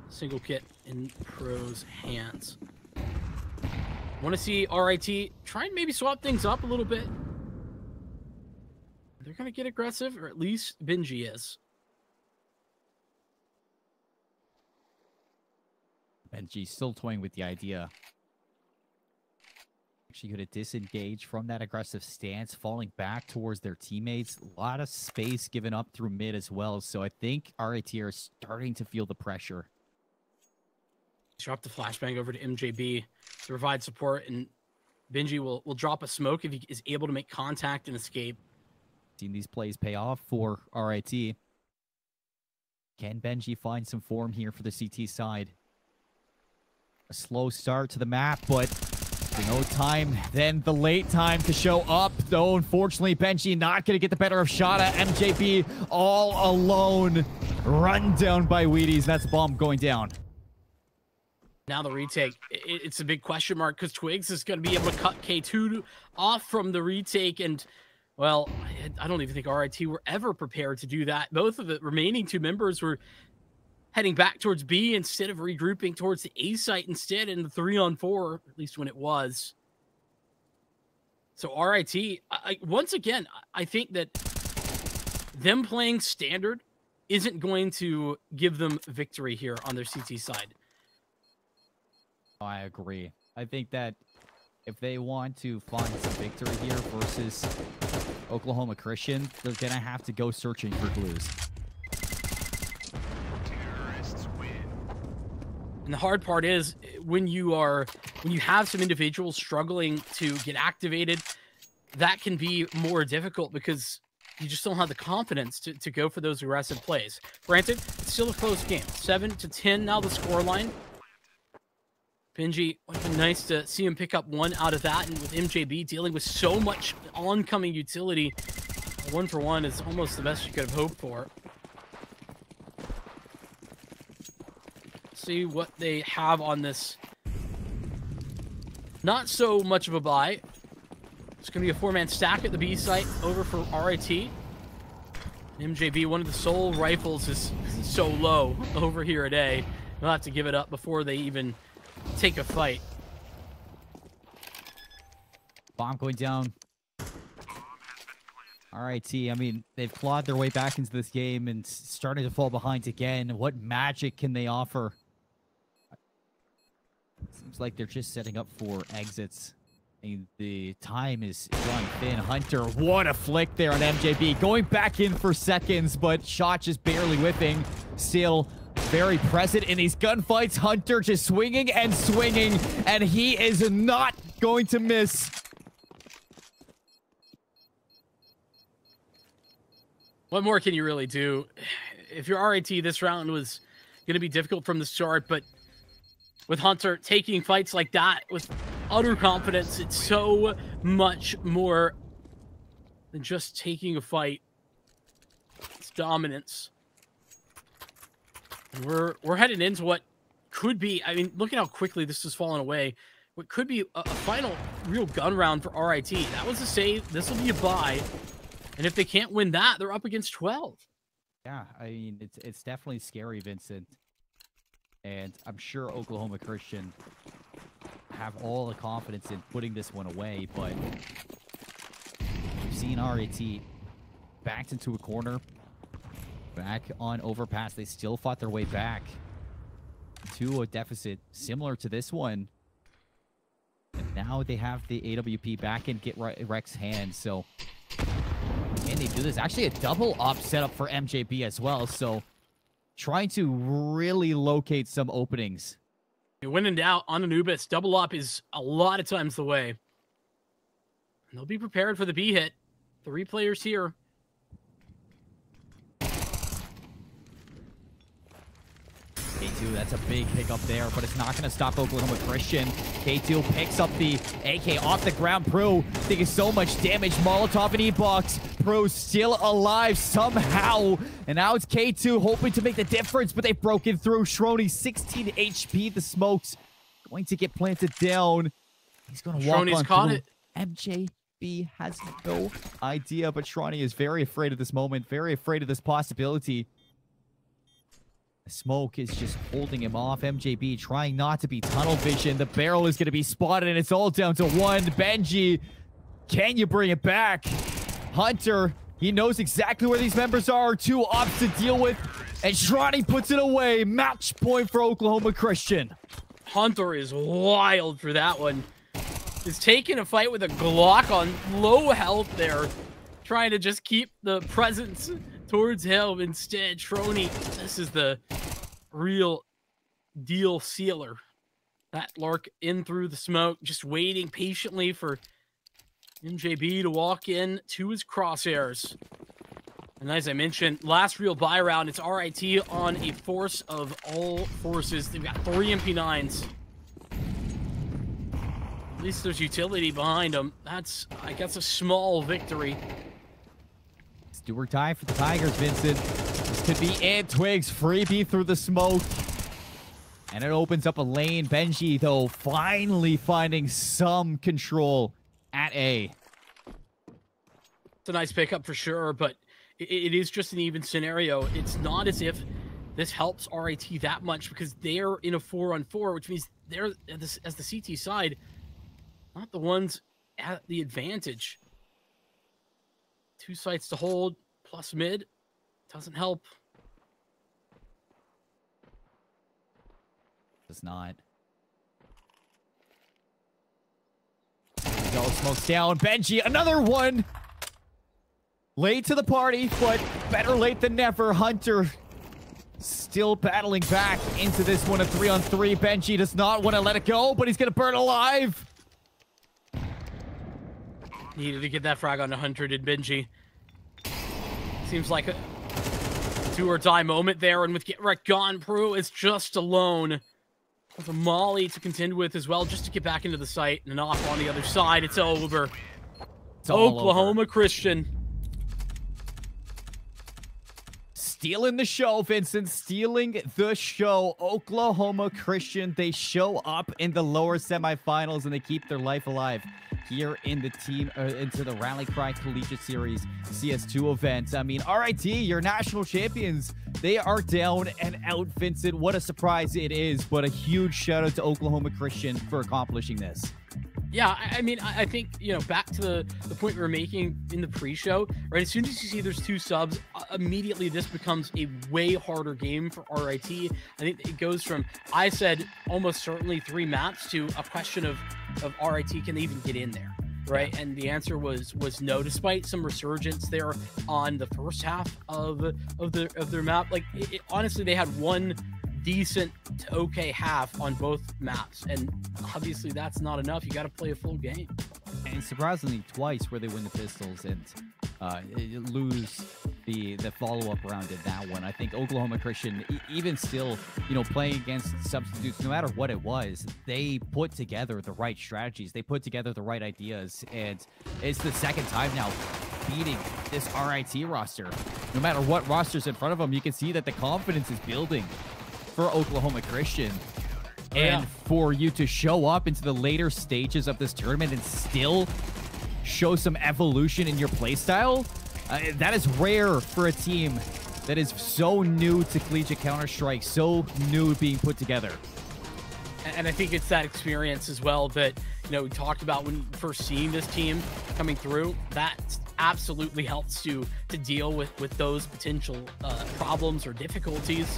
Single kit in Pro's hands. Want to see RIT try and maybe swap things up a little bit. They're going to get aggressive, or at least Benji is. Benji still toying with the idea. actually going to disengage from that aggressive stance, falling back towards their teammates. A lot of space given up through mid as well. So I think RIT are starting to feel the pressure. Drop the flashbang over to MJB to provide support, and Benji will drop a smoke if he is able to make contact and escape. Seen these plays pay off for RIT. Can Benji find some form here for the CT side? A slow start to the map, but no time, then the late time to show up. Though, unfortunately, Benji not going to get the better of Shada. MJB all alone. Run down by Wheaties. That's a bomb going down. Now the retake. It's a big question mark because Twigs is going to be able to cut K2 off from the retake. And, well, I don't even think RIT were ever prepared to do that. Both of the remaining two members were heading back towards B instead of regrouping towards the A site instead in the 3-on-4, at least when it was. So RIT, once again, I think that them playing standard isn't going to give them victory here on their CT side. I agree. I think that if they want to find some victory here versus Oklahoma Christian, they're going to have to go searching for glues. And the hard part is when you have some individuals struggling to get activated, that can be more difficult because you just don't have the confidence to go for those aggressive plays. Granted, it's still a close game. 7-10 now the scoreline. Benji, would have been nice to see him pick up one out of that, and with MJB dealing with so much oncoming utility, 1-for-1 is almost the best you could have hoped for. See what they have on this. Not so much of a buy. It's going to be a 4-man stack at the B site over for RIT. MJB, one of the sole rifles, is so low over here at A. They'll have to give it up before they even take a fight. Bomb going down. RIT, I mean, they've clawed their way back into this game and starting to fall behind again. What magic can they offer? Seems like they're just setting up for exits. And the time is drawing thin. Hunter, what a flick there on MJB. Going back in for seconds, but shot just barely whipping. Still very present in these gunfights. Hunter just swinging and swinging, and he is not going to miss. What more can you really do? If you're RIT, this round was going to be difficult from the start, but with Hunter taking fights like that with utter confidence, it's so much more than just taking a fight. It's dominance. And we're heading into what could be, I mean, look at how quickly this has fallen away. What could be a final real gun round for RIT. That was a save. This will be a bye. And if they can't win that, they're up against 12. Yeah, I mean, it's definitely scary, Vincent. And I'm sure Oklahoma Christian have all the confidence in putting this one away, but we've seen RIT backed into a corner, back on overpass. They still fought their way back to a deficit similar to this one. And now they have the AWP back in Get Rex hands, so can they do this? Actually, a double up setup for MJB as well, so trying to really locate some openings. When in doubt on Anubis, double up is a lot of times the way. And they'll be prepared for the B hit. 3 players here. K2, that's a big pickup there, but it's not going to stop Oklahoma Christian. K2 picks up the AK off the ground. Pro taking so much damage. Molotov and E-Box. Pro still alive somehow. And now it's K2 hoping to make the difference, but they've broken through. Shrony, 16 HP. The smokes going to get planted down. He's going to walk Shrony's on caught through. it. MJB has no idea, but Shrony is very afraid of this moment, very afraid of this possibility. The smoke is just holding him off. MJB trying not to be tunnel vision. The barrel is going to be spotted, and it's all down to 1. Benji, can you bring it back? Hunter, he knows exactly where these members are. 2 ops to deal with, and Shrani puts it away. Match point for Oklahoma Christian. Hunter is wild for that one. is taking a fight with a Glock on low health there, trying to just keep the presence towards him. Instead, Troney, this is the real deal sealer. That Lark in through the smoke, just waiting patiently for MJB to walk in to his crosshairs. And as I mentioned, last real buy round, it's RIT on a force of all forces. They've got 3 MP9s. At least there's utility behind them. That's, I guess, a small victory. It's do or die for the Tigers, Vincent. This could be it. Twigs freebie through the smoke. And it opens up a lane. Benji, though, finally finding some control at A. It's a nice pickup for sure, but it is just an even scenario. It's not as if this helps RIT that much because they're in a 4-on-4, which means they're, as the CT side, not the ones at the advantage. 2 sites to hold, plus mid. Doesn't help. Does not. There we go, smokes down. Benji, another one! Late to the party, but better late than never. Hunter still battling back into this one, a 3-on-3. Benji does not want to let it go, but he's going to burn alive. Needed to get that frag on 100, did Benji. Seems like a do-or-die moment there, and with Get Wrecked gone, Prue is just alone. With a molly to contend with as well, just to get back into the site. And off on the other side, it's over. It's all Oklahoma over. Christian. Stealing the show, Vincent. Stealing the show. Oklahoma Christian. They show up in the lower semifinals and they keep their life alive here in the team, into the Rally Cry Collegiate Series CS2 event. I mean, RIT, your national champions, they are down and out, Vincent. What a surprise it is, but a huge shout out to Oklahoma Christian for accomplishing this. Yeah, I mean, I think, you know, back to the point we were making in the pre-show, right? As soon as you see there's 2 subs, immediately this becomes a way harder game for RIT. I think it goes from, I said, almost certainly 3 maps to a question of RIT, can they even get in there, right? And the answer was no, despite some resurgence there on the first half of their map. Like, honestly, they had one decent to okay half on both maps, and obviously that's not enough. You got to play a full game. And surprisingly, twice where they win the pistols and lose the follow-up round in that one. I think Oklahoma Christian, even still, you know, playing against substitutes, no matter what it was, they put together the right strategies. They put together the right ideas, and it's the second time now beating this RIT roster. No matter what roster's in front of them, you can see that the confidence is building for Oklahoma Christian. And for you to show up into the later stages of this tournament and still show some evolution in your playstyle, that is rare for a team that is so new to Collegiate Counter-Strike, so new being put together. And I think it's that experience as well that, you know, we talked about when first seeing this team coming through. That absolutely helps to deal with those potential problems or difficulties.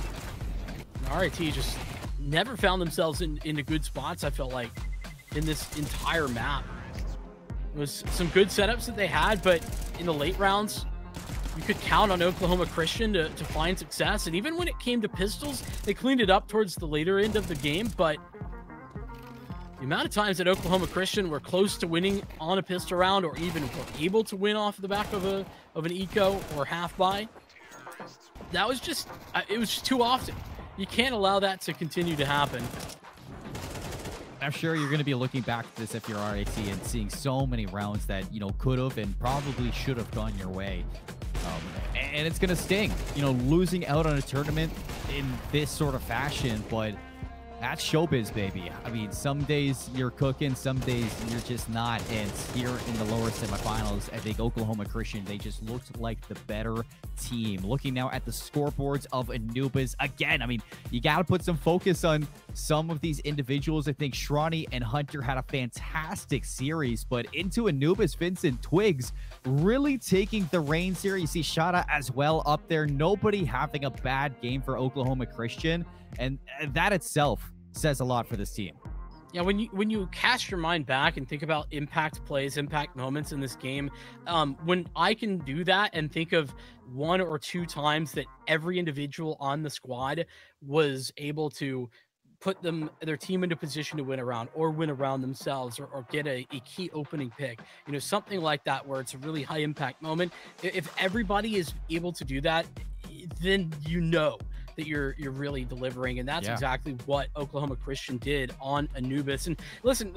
RIT just never found themselves in the good spots, I felt like, in this entire map. It was some good setups that they had, but in the late rounds, you could count on Oklahoma Christian to find success. And even when it came to pistols, they cleaned it up towards the later end of the game, but the amount of times that Oklahoma Christian were close to winning on a pistol round, or even were able to win off the back of an eco or half buy, that was just, it was just too often. You can't allow that to continue to happen. I'm sure you're going to be looking back at this if you're RIT and seeing so many rounds that, you know, could have and probably should have gone your way. And it's going to sting, you know, losing out on a tournament in this sort of fashion, but that's showbiz, baby. I mean, some days you're cooking, some days you're just not. And here in the lower semifinals, I think Oklahoma Christian, they just looked like the better team. Looking now at the scoreboards of Anubis, again, I mean, you got to put some focus on some of these individuals. I think Shroney and Hunter had a fantastic series, but into Anubis, Vincent, Twigs really taking the reins here. You see Shada as well up there. Nobody having a bad game for Oklahoma Christian. And that itself says a lot for this team. Yeah, when you cast your mind back and think about impact plays, impact moments in this game, when I can do that and think of 1 or 2 times that every individual on the squad was able to put their team into position to win around or win around themselves or get a key opening pick, something like that where it's a really high impact moment. If everybody is able to do that, then that you're really delivering, and that's exactly what Oklahoma Christian did on Anubis. And listen,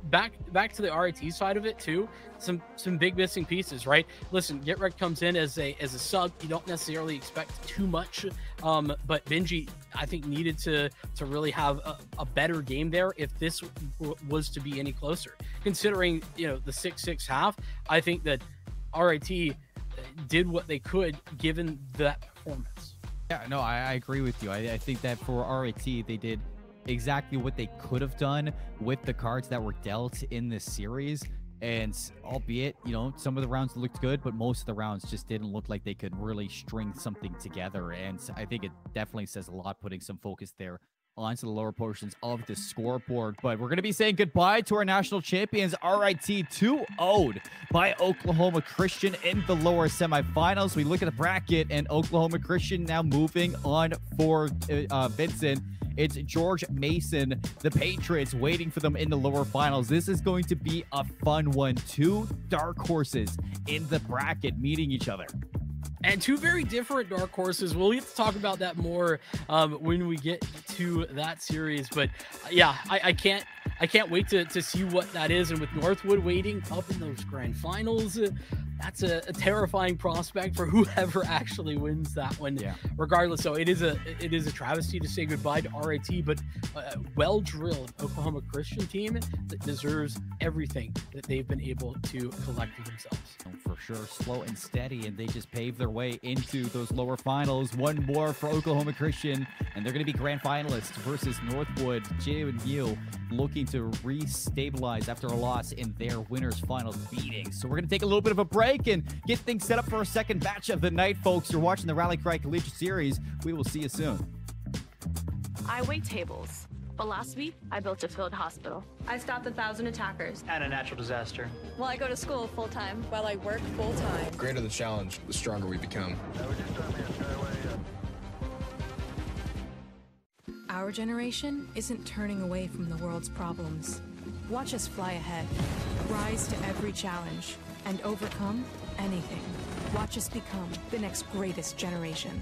back to the RIT side of it too, some big missing pieces, right? Listen, GetRed comes in as a sub. You don't necessarily expect too much, but Benji, I think, needed to really have a better game there if this was to be any closer. Considering the 6-6 half, I think that RIT did what they could given that performance. Yeah, no, I agree with you. I think that for RIT, they did exactly what they could have done with the cards that were dealt in this series. And albeit, some of the rounds looked good, but most of the rounds just didn't look like they could really string something together. And I think it definitely says a lot, putting some focus there onto the lower portions of the scoreboard. But we're going to be saying goodbye to our national champions, RIT, 2-0'd by Oklahoma Christian in the lower semifinals. We look at the bracket, and Oklahoma Christian now moving on for Vincent. It's George Mason, the Patriots, waiting for them in the lower finals. This is going to be a fun one. 2 dark horses in the bracket meeting each other. And 2 very different dark horses. We'll get to talk about that more when we get to that series. But yeah, I can't wait to see what that is. And with Northwood waiting up in those grand finals, that's a terrifying prospect for whoever actually wins that one. Yeah. Regardless, so it is a travesty to say goodbye to RIT, but a well-drilled Oklahoma Christian team that deserves everything that they've been able to collect for themselves. For sure, slow and steady, and they just paved their way into those lower finals. One more for Oklahoma Christian, and they're going to be grand finalists versus Northwood. JMU looking to re-stabilize after a loss in their winners finals beating. So we're going to take a little bit of a break and get things set up for our second match of the night, folks. You're watching the Rally Cry Collegiate Series. We will see you soon. I wait tables, but last week I built a field hospital. I stopped 1,000 attackers. And a natural disaster. Well, I go to school full-time. While I work full-time. The greater the challenge, the stronger we become. Our generation isn't turning away from the world's problems. Watch us fly ahead, rise to every challenge, and overcome anything. Watch us become the next greatest generation.